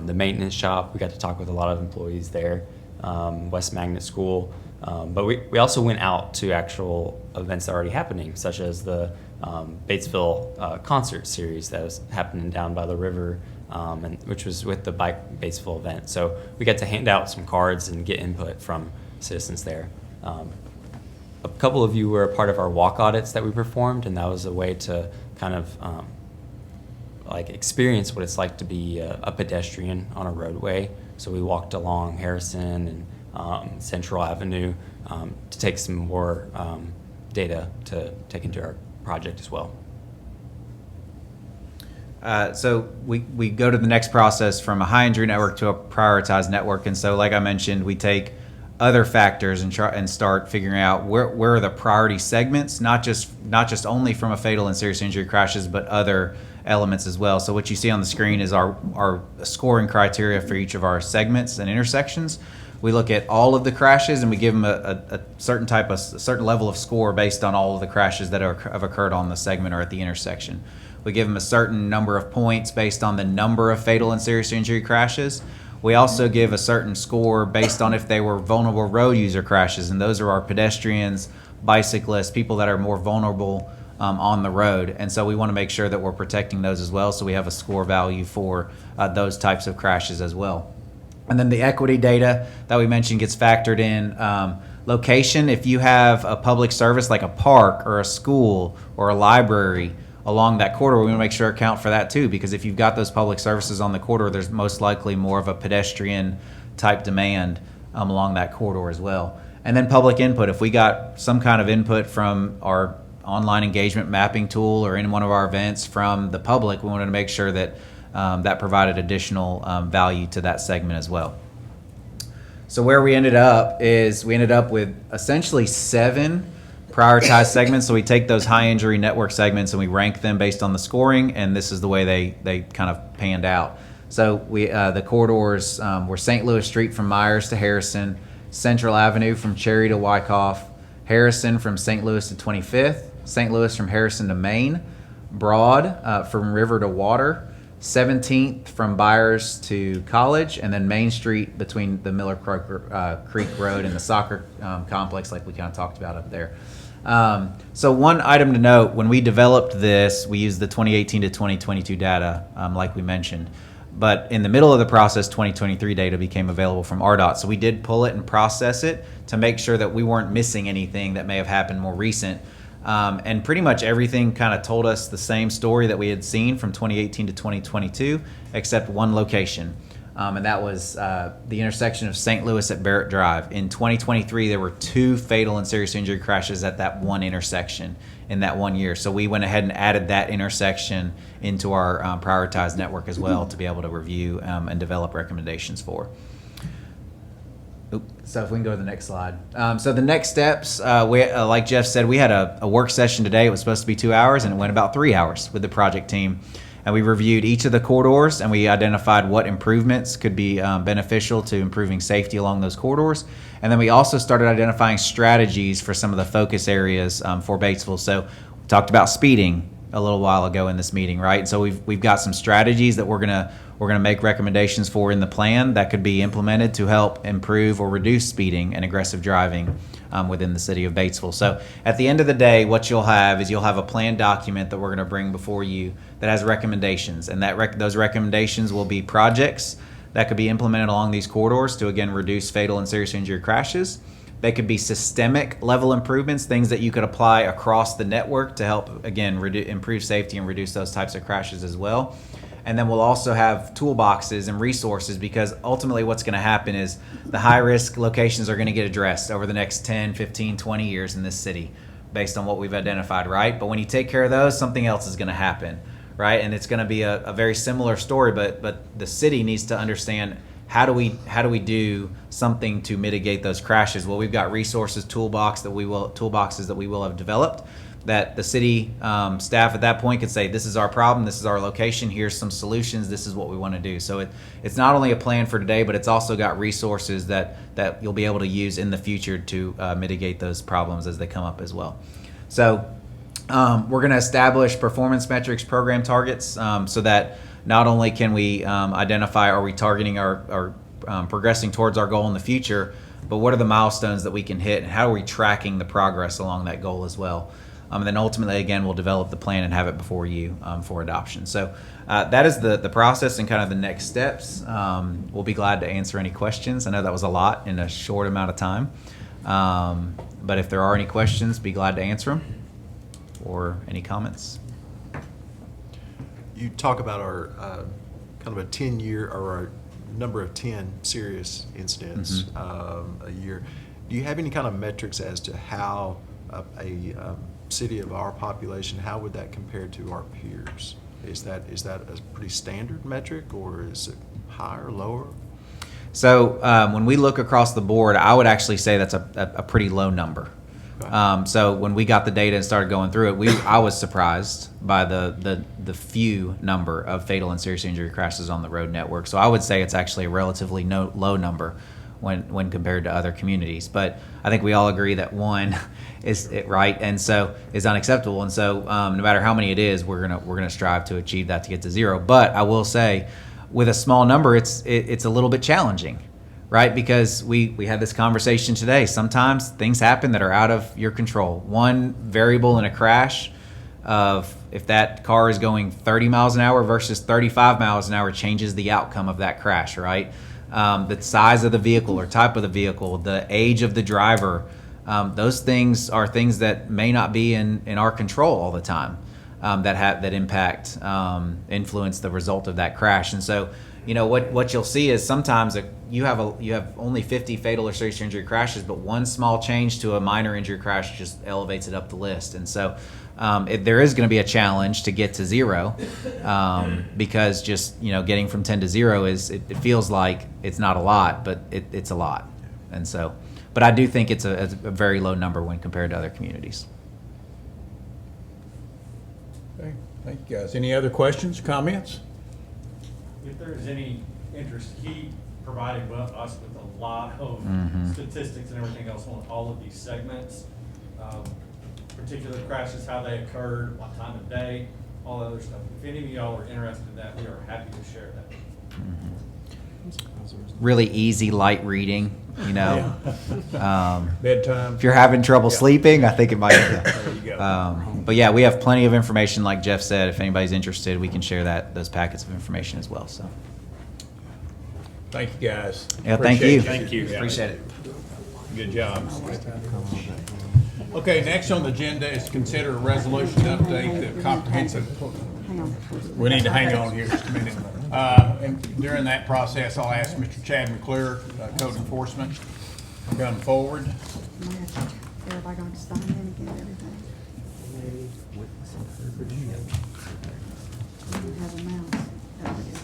the maintenance shop. We got to talk with a lot of employees there, West Magnet School. But we also went out to actual events that are already happening, such as the Batesville concert series that was happening down by the river, and which was with the Bike Batesville event. So we got to hand out some cards and get input from citizens there. A couple of you were a part of our walk audits that we performed, and that was a way to kind of like experience what it's like to be a pedestrian on a roadway. So we walked along Harrison and Central Avenue to take some more data to take into our project as well. So we go to the next process from a high injury network to a prioritized network. And so, like I mentioned, we take other factors and start figuring out where are the priority segments, not just only from a fatal and serious injury crashes, but other elements as well. So what you see on the screen is our scoring criteria for each of our segments and intersections. We look at all of the crashes and we give them a certain level of score based on all of the crashes that have occurred on the segment or at the intersection. We give them a certain number of points based on the number of fatal and serious injury crashes. We also give a certain score based on if they were vulnerable road user crashes, and those are our pedestrians, bicyclists, people that are more vulnerable on the road. And so we want to make sure that we're protecting those as well, so we have a score value for those types of crashes as well. And then the equity data that we mentioned gets factored in. Location, if you have a public service like a park or a school or a library along that corridor, we want to make sure account for that too, because if you've got those public services on the corridor, there's most likely more of a pedestrian type demand along that corridor as well. And then public input, if we got some kind of input from our online engagement mapping tool or in one of our events from the public, we wanted to make sure that that provided additional value to that segment as well. So where we ended up with essentially 7 prioritized segments. So we take those high injury network segments and we rank them based on the scoring, and this is the way they kind of panned out. So we the corridors were St. Louis Street from Myers to Harrison, Central Avenue from Cherry to Wyckoff, Harrison from St. Louis to 25th, St. Louis from Harrison to Maine, Broad from River to Water, 17th from Byers to College, and then Main Street between the Miller Creek Road and the soccer complex, like we kind of talked about up there. So one item to note, when we developed this, we used the 2018 to 2022 data, like we mentioned. But in the middle of the process, 2023 data became available from RDOT. So we did pull it and process it to make sure that we weren't missing anything that may have happened more recent. And pretty much everything kind of told us the same story that we had seen from 2018 to 2022, except one location. And that was the intersection of St. Louis at Barrett Drive. In 2023, there were 2 fatal and serious injury crashes at that one intersection in that 1 year. So we went ahead and added that intersection into our prioritized network as well to be able to review and develop recommendations for. So if we can go to the next slide. So the next steps, like Jeff said, we had a work session today. It was supposed to be 2 hours, and it went about 3 hours with the project team. And we reviewed each of the corridors, and we identified what improvements could be beneficial to improving safety along those corridors. And then we also started identifying strategies for some of the focus areas for Batesville. So we talked about speeding a little while ago in this meeting, right? So we've got some strategies that we're gonna make recommendations for in the plan that could be implemented to help improve or reduce speeding and aggressive driving within the city of Batesville. So at the end of the day, what you'll have is you'll have a plan document that we're going to bring before you that has recommendations, and those recommendations will be projects that could be implemented along these corridors to, again, reduce fatal and serious injury crashes. They could be systemic level improvements, things that you could apply across the network to help, again, improve safety and reduce those types of crashes as well. And then we'll also have toolboxes and resources, because ultimately what's going to happen is the high-risk locations are going to get addressed over the next 10, 15, 20 years in this city based on what we've identified, right? But when you take care of those, something else is going to happen, right? And it's going to be a very similar story, but the city needs to understand how do we do something to mitigate those crashes? Well, we've got resources, toolboxes that we will have developed, that the city staff at that point could say, this is our problem, this is our location, here's some solutions, this is what we want to do. So it's not only a plan for today, but it's also got resources that you'll be able to use in the future to mitigate those problems as they come up as well. So we're going to establish performance metrics, program targets, so that not only can we identify, are we targeting our progressing towards our goal in the future, but what are the milestones that we can hit, and how are we tracking the progress along that goal as well. And then ultimately, again, we'll develop the plan and have it before you for adoption. So that is the process and kind of the next steps. We'll be glad to answer any questions. I know that was a lot in a short amount of time. But if there are any questions, be glad to answer them. Or any comments? You talk about our kind of a 10-year or our number of 10 serious incidents a year. Do you have any kind of metrics as to how a city of our population, how would that compare to our peers? Is that a pretty standard metric, or is it higher, lower? So when we look across the board, I would actually say that's a pretty low number. So when we got the data and started going through it, I was surprised by the few number of fatal and serious injury crashes on the road network. So I would say it's actually a relatively low number when compared to other communities. But I think we all agree that one is right, and so is unacceptable. And so no matter how many it is, we're gonna strive to achieve that to get to zero. But I will say, with a small number, it's a little bit challenging, right? Because we had this conversation today. Sometimes things happen that are out of your control. One variable in a crash of if that car is going 30 miles an hour versus 35 miles an hour changes the outcome of that crash, right? The size of the vehicle or type of the vehicle, the age of the driver, those things are things that may not be in our control all the time, that impact, influence the result of that crash. And so, you know, what you'll see is sometimes you have only 50 fatal or serious injury crashes, but one small change to a minor injury crash just elevates it up the list. And so there is going to be a challenge to get to zero, because just, you know, getting from 10 to 0 it feels like it's not a lot, but it's a lot. And so, but I do think it's a very low number when compared to other communities. Okay, thank you guys. Any other questions, comments? If there is any interest, he provided us with a lot of statistics and everything else on all of these segments. Particular crashes, how they occurred, what time of day, all that other stuff. If any of y'all are interested in that, we are happy to share that. Really easy, light reading, you know. Bedtime. If you're having trouble sleeping, I think it might. There you go. But yeah, we have plenty of information. Like Jeff said, if anybody's interested, we can share those packets of information as well. So. Thank you, guys. Yeah, thank you. Thank you. Yeah. Appreciate it. Good job. Okay, next on the agenda is to consider a resolution to update the comprehensive. Hang on. We need to hang on here just a minute. And during that process, I'll ask Mr. Chad McClure, Code Enforcement, to come forward. Everybody going to sign in and get everything? I don't have a mouse. There it is.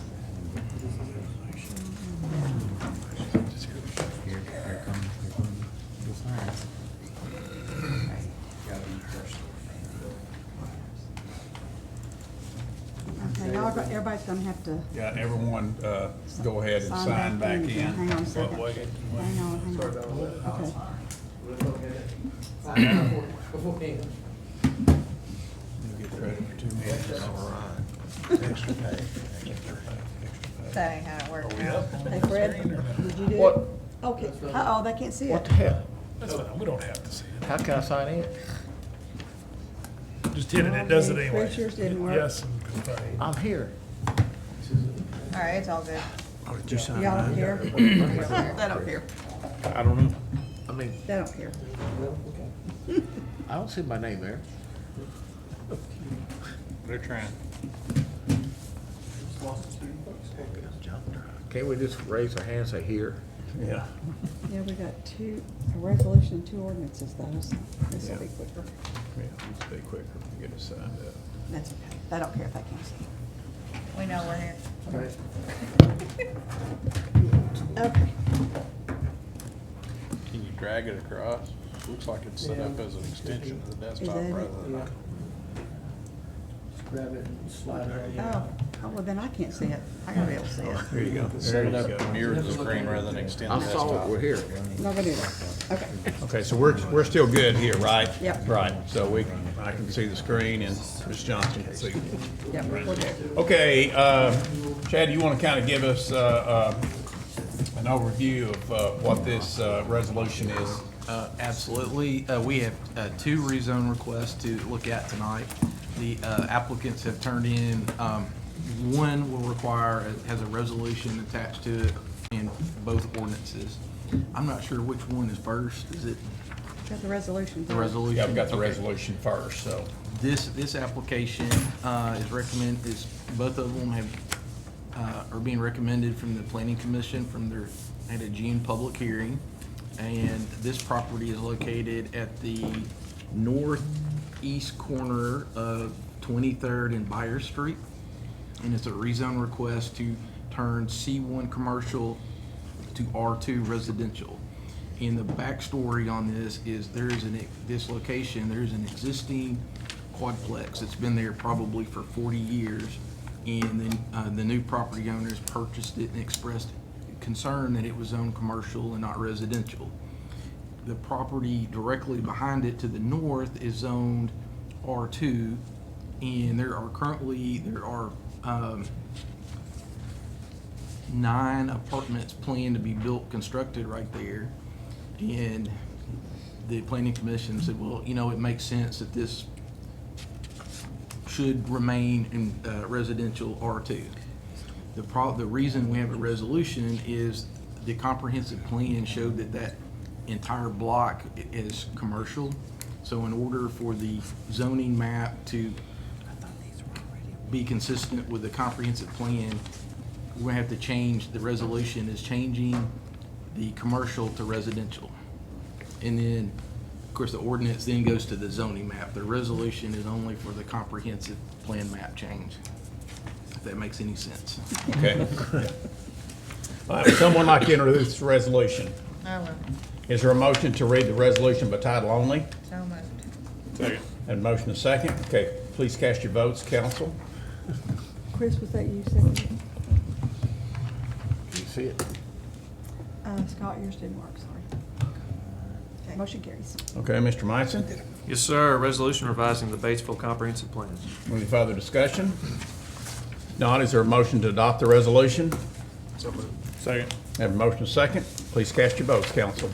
Okay, everybody's gonna have to Yeah, everyone, go ahead and sign back in. Hang on a second. Hang on. Okay. You'll get credit for 2 minutes. All right. Extra pay. That ain't how it works. Hey, Fred, did you do it? What? Okay. Uh-oh, they can't see it. What the hell? That's fine, we don't have to see it. How can I sign in? Just hit it, it does it anyway. Pretty sure it didn't work. Yes, and confirm. I'm here. All right, it's all good. Oh, did you sign? Y'all don't care? They don't care. I don't know. I mean, They don't care. I don't see my name there. They're trying. Can't we just raise our hand and say here? Yeah. Yeah, we got a resolution and 2 ordinances though, so this will be quicker. Yeah, let's be quicker to get it signed up. That's okay. They don't care if they can't see. We know we're here. Okay. Can you drag it across? Looks like it's set up as an extension of the desktop that it? rather than. Grab it and slide it Oh, well then I can't see it. I gotta be able to see it. There you go. Set it up, mirror the screen rather than extend the I desktop. saw it, we're here. Not gonna do that. Okay. Okay, so we're still good here, right? Yep. Right, so I can see the screen and Ms. Johnson can see. Yep, we're good. Okay, Chad, you want to kind of give us an overview of what this resolution is? Absolutely. We have 2 rezone requests to look at tonight. The applicants have turned in, one will require, has a resolution attached to it in both ordinances. I'm not sure which one is first. Is it Got the resolution. the resolution? Yeah, I've got the Okay. resolution first, so. This application is both of them are being recommended from the planning commission at a June public hearing. And this property is located at the northeast corner of 23rd and Byers Street. And it's a rezone request to turn C1 commercial to R2 residential. And the backstory on this is this location, there's an existing quadplex that's been there probably for 40 years. And then the new property owners purchased it and expressed concern that it was zoned commercial and not residential. The property directly behind it to the north is zoned R2, and there are 9 apartments planned to be built, constructed right there. And the planning commission said, well, it makes sense that this should remain in residential R2. The reason we have a resolution is the comprehensive plan showed that entire block is commercial. So in order for the zoning map to be consistent with the comprehensive plan, we're gonna have to change, the resolution is changing the commercial to residential. And then, of course, the ordinance then goes to the zoning map. The resolution is only for the comprehensive plan map change, if that makes any sense. Okay. All right, would someone like to introduce the resolution? I will. Is there a motion to read the resolution by title only? So moved. Second. And motion is second. Okay, please cast your votes, council. Chris, was that you seconded? You see it? Scott, yours didn't work, sorry. Okay, motion carries. Okay, Mr. Meissen, Yes, sir. Resolution revising the Batesville Comprehensive Plan. any further discussion? Not, is there a motion to adopt the resolution? So moved. Second. Have a motion is second. Please cast your votes, council.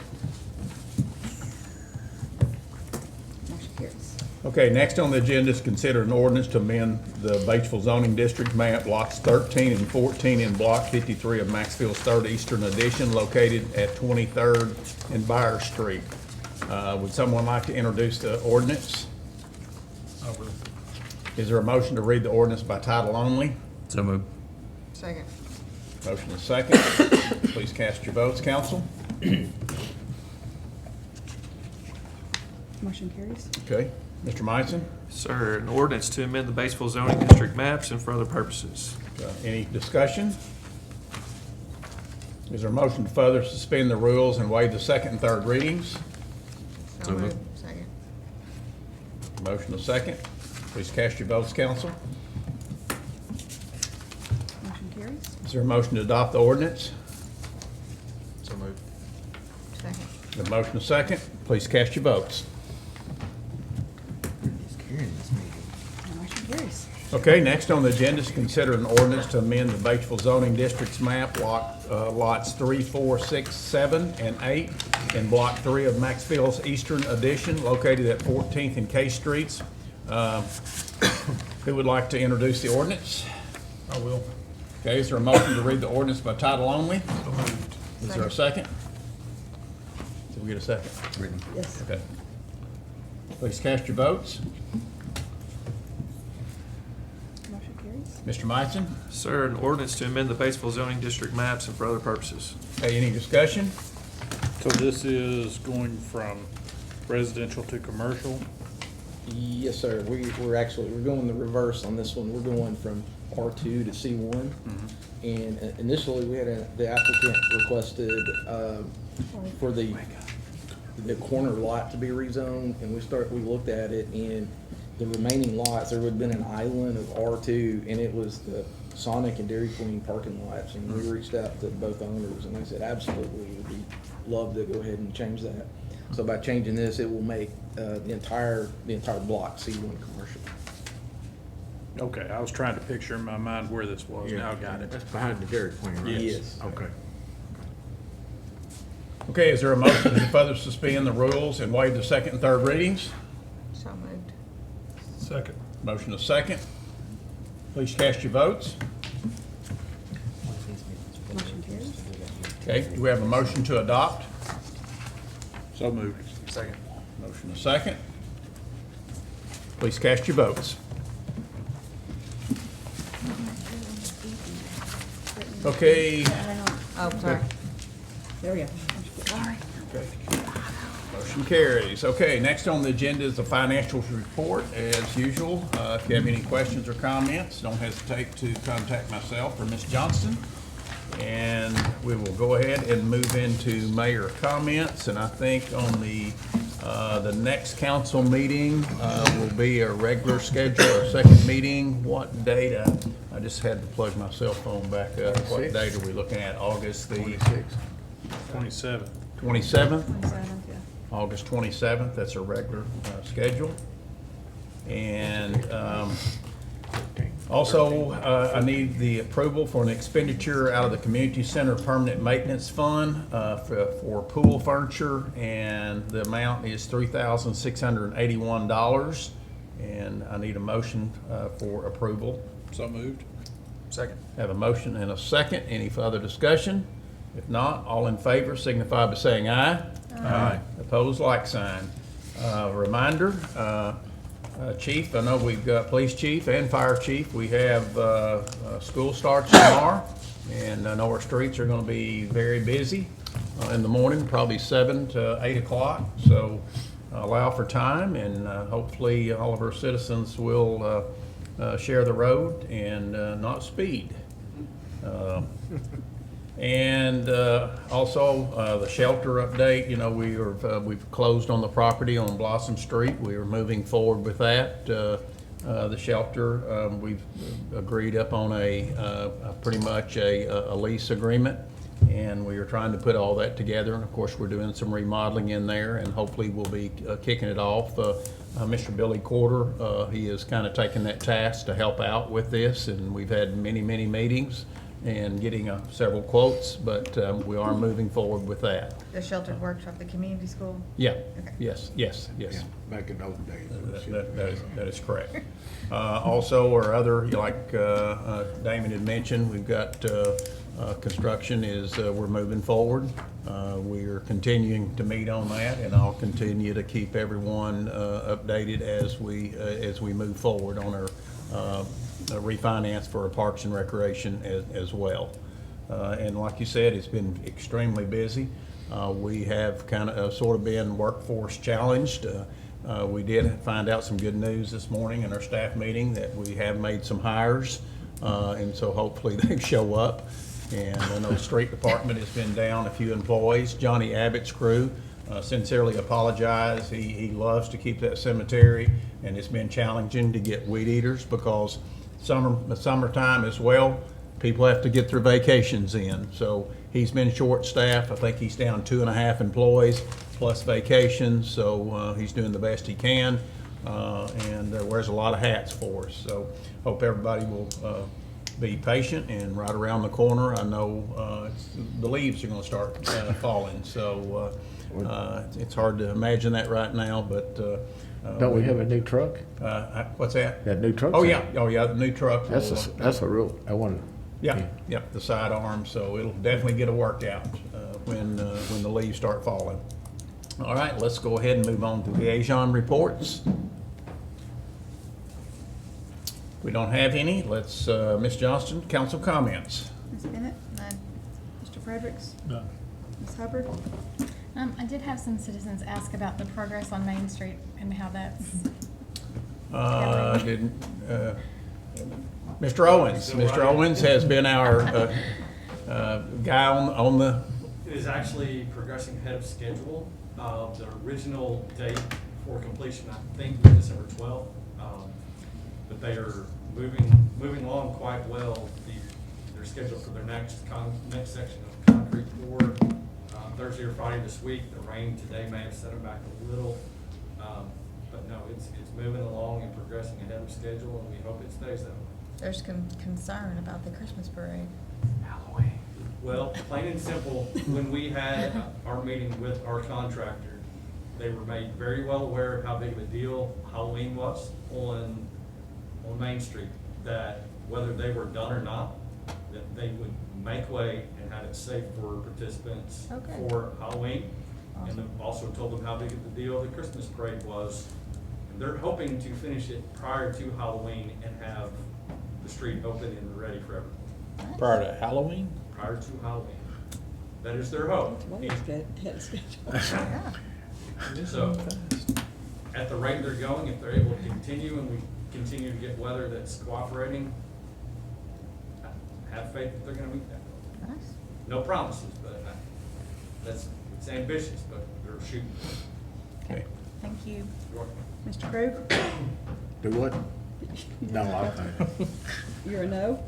Motion carries. Okay, next on the agenda is consider an ordinance to amend the Batesville zoning district map, lots 13 and 14 in block 53 of Maxfield's third eastern addition located at 23rd and Byers Street. Would someone like to introduce the ordinance? Is there a motion to read the ordinance by title only? So moved. Second. Motion is second. Please cast your votes, council. Motion carries. Okay, Mr. Meissen, Sir, an ordinance to amend the Batesville zoning district maps and for other purposes. any discussion? Is there a motion to further suspend the rules and waive the second and third readings? So moved. Second. Motion is second. Please cast your votes, council. Motion carries. Is there a motion to adopt the ordinance? So moved. Second. The motion is second. Please cast your votes. Motion carries. Okay, next on the agenda is consider an ordinance to amend the Batesville zoning districts map, lots 3, 4, 6, 7, and 8 in Block 3 of Maxville's Eastern Addition, located at 14th and K Streets. Who would like to introduce the ordinance? I will. Okay, is there a motion to read the ordinance by title only? Is there a second? Did we get a second? Yes. Okay. Please cast your votes. Motion carries. Mr. Meissen? Sir, an ordinance to amend the Batesville zoning district maps and for other purposes. Okay, any discussion? So this is going from residential to commercial? Yes, sir. We're going the reverse on this one. We're going from R2 to C1. And initially, we had the applicant requested for the corner lot to be rezoned, and we looked at it, and the remaining lots, there would have been an island of R2, and it was the Sonic and Dairy Queen parking lots, and we reached out to both owners, and they said, absolutely, we'd love to go ahead and change that. So by changing this, it will make the entire block C1 commercial. Okay, I was trying to picture in my mind where this was. Now I got it. That's behind the Dairy Queen, right? Yes. Okay. Okay, is there a motion to further suspend the rules and waive the second and third readings? So moved. Second. Motion is second. Please cast your votes. Motion carries. Okay, do we have a motion to adopt? So moved. Second. Motion is second. Please cast your votes. Okay. Oh, sorry. There we go. Sorry. Motion carries. Okay, next on the agenda is the financials report, as usual. If you have any questions or comments, don't hesitate to contact myself or Ms. Johnston. And we will go ahead and move into mayor comments. And I think on the next council meeting will be a regular schedule, our second meeting. What date? I just had to plug my cell phone back up. What date are we looking at? August the 27th. 27th? 27th, yeah. August 27th, that's a regular schedule. And also, I need the approval for an expenditure out of the Community Center Permanent Maintenance Fund for pool furniture, and the amount is $3,681. And I need a motion for approval. So moved. Second. Have a motion and a second. Any further discussion? If not, all in favor signify by saying aye. Aye. Opposed, like sign. Reminder, Chief, I know we've got police chief and fire chief. We have school starts tomorrow, and I know our streets are going to be very busy in the morning, probably 7 to 8 o'clock. So allow for time, and hopefully all of our citizens will share the road and not speed. And also the shelter update. You know, we've closed on the property on Blossom Street. We are moving forward with that. The shelter, we've agreed up on pretty much a lease agreement, and we are trying to put all that together. And of course, we're doing some remodeling in there, and hopefully we'll be kicking it off. Mr. Billy Corder, he is kind of taking that task to help out with this, and we've had many meetings and getting several quotes, but we are moving forward with that. The sheltered workshop, the community school? Yeah, Okay. yes. Back in those days. That is correct. Also, our other, like Damon had mentioned, we've got construction we're moving forward. We are continuing to meet on that, and I'll continue to keep everyone updated as we move forward on our refinance for Parks and Recreation as well. And like you said, it's been extremely busy. We have kind of sort of been workforce challenged. We did find out some good news this morning in our staff meeting that we have made some hires, and so hopefully they show up. And I know the street department has been down a few employees. Johnny Abbott's crew sincerely apologize. He loves to keep that cemetery, and it's been challenging to get weed eaters because summertime as well, people have to get their vacations in. So he's been short-staffed. I think he's down 2.5 employees plus vacations, so he's doing the best he can. and wears a lot of hats for us. So hope everybody will be patient, and right around the corner, I know the leaves are going to start falling. So it's hard to imagine that right now, but don't we have a new truck? What's that? That new truck? Oh yeah, the new truck. That's a real. I want. Yeah, the sidearm. So it'll definitely get a workout when the leaves start falling. All right, let's go ahead and move on to liaison reports. We don't have any. Let's, Ms. Johnston, council comments. Ms. Bennett? None. Mr. Fredericks? None. Ms. Hubbard? I did have some citizens ask about the progress on Main Street and how that's going. Mr. Owens. Mr. Owens has been our guy on the. It is actually progressing ahead of schedule. The original date for completion, I think, was December 12th. But they are moving along quite well. They're scheduled for their next section of concrete pour Thursday or Friday this week. The rain today may have set them back a little, but no, it's moving along and progressing ahead of schedule, and we hope it stays that way. There's concern about the Christmas parade. Halloween. Well, plain and simple, when we had our meeting with our contractor, they were made very well aware of how big of a deal Halloween was on Main Street, that whether they were done or not, that they would make way and have it safe for participants for Halloween. Awesome. And also told them how big of the deal the Christmas parade was. And they're hoping to finish it prior to Halloween and have the street open and ready for everyone. Prior to Halloween? Prior to Halloween. That is their hope. So, at the rate they're going, if they're able to continue and we continue to get weather that's cooperating, have faith that they're going to meet that. Nice. No promises, but it's ambitious, but they're shooting. Okay. Thank you. You're welcome. Mr. Krug? Do what? No, I think. You're a no?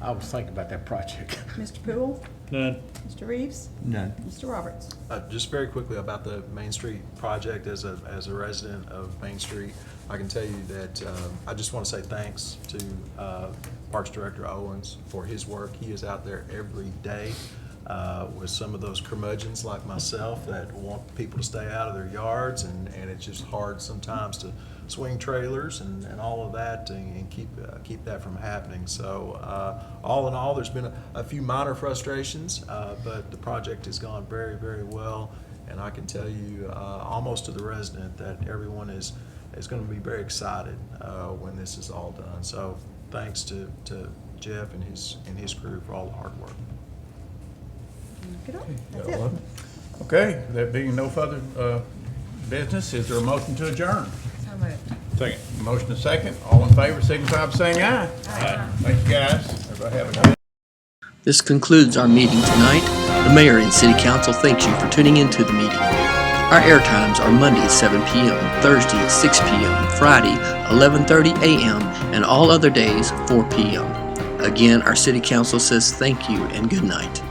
I was thinking about that project. Mr. Poole? None. Mr. Reeves? None. Mr. Roberts? Just very quickly about the Main Street project, as a resident of Main Street, I can tell you that I just want to say thanks to Parks Director Owens for his work. He is out there every day with some of those curmudgeons like myself that want people to stay out of their yards, and it's just hard sometimes to swing trailers and all of that and keep that from happening. So all in all, there's been a few minor frustrations, but the project has gone very, very well, and I can tell you almost to the resident that everyone is going to be very excited when this is all done. So thanks to Jeff and his crew for all the hard work. Good on. That's That's it. Okay, there being no further business, is there a motion to adjourn? So moved. Second. Motion and second. All in favor, signify by saying aye. Aye. Thank you, guys. Everybody have a good. This concludes our meeting tonight. The mayor and city council thanks you for tuning into the meeting. Our air times are Monday at 7 p.m., Thursday at 6 p.m., Friday 11:30 a.m., and all other days 4 p.m. Again, our city council says thank you and good night.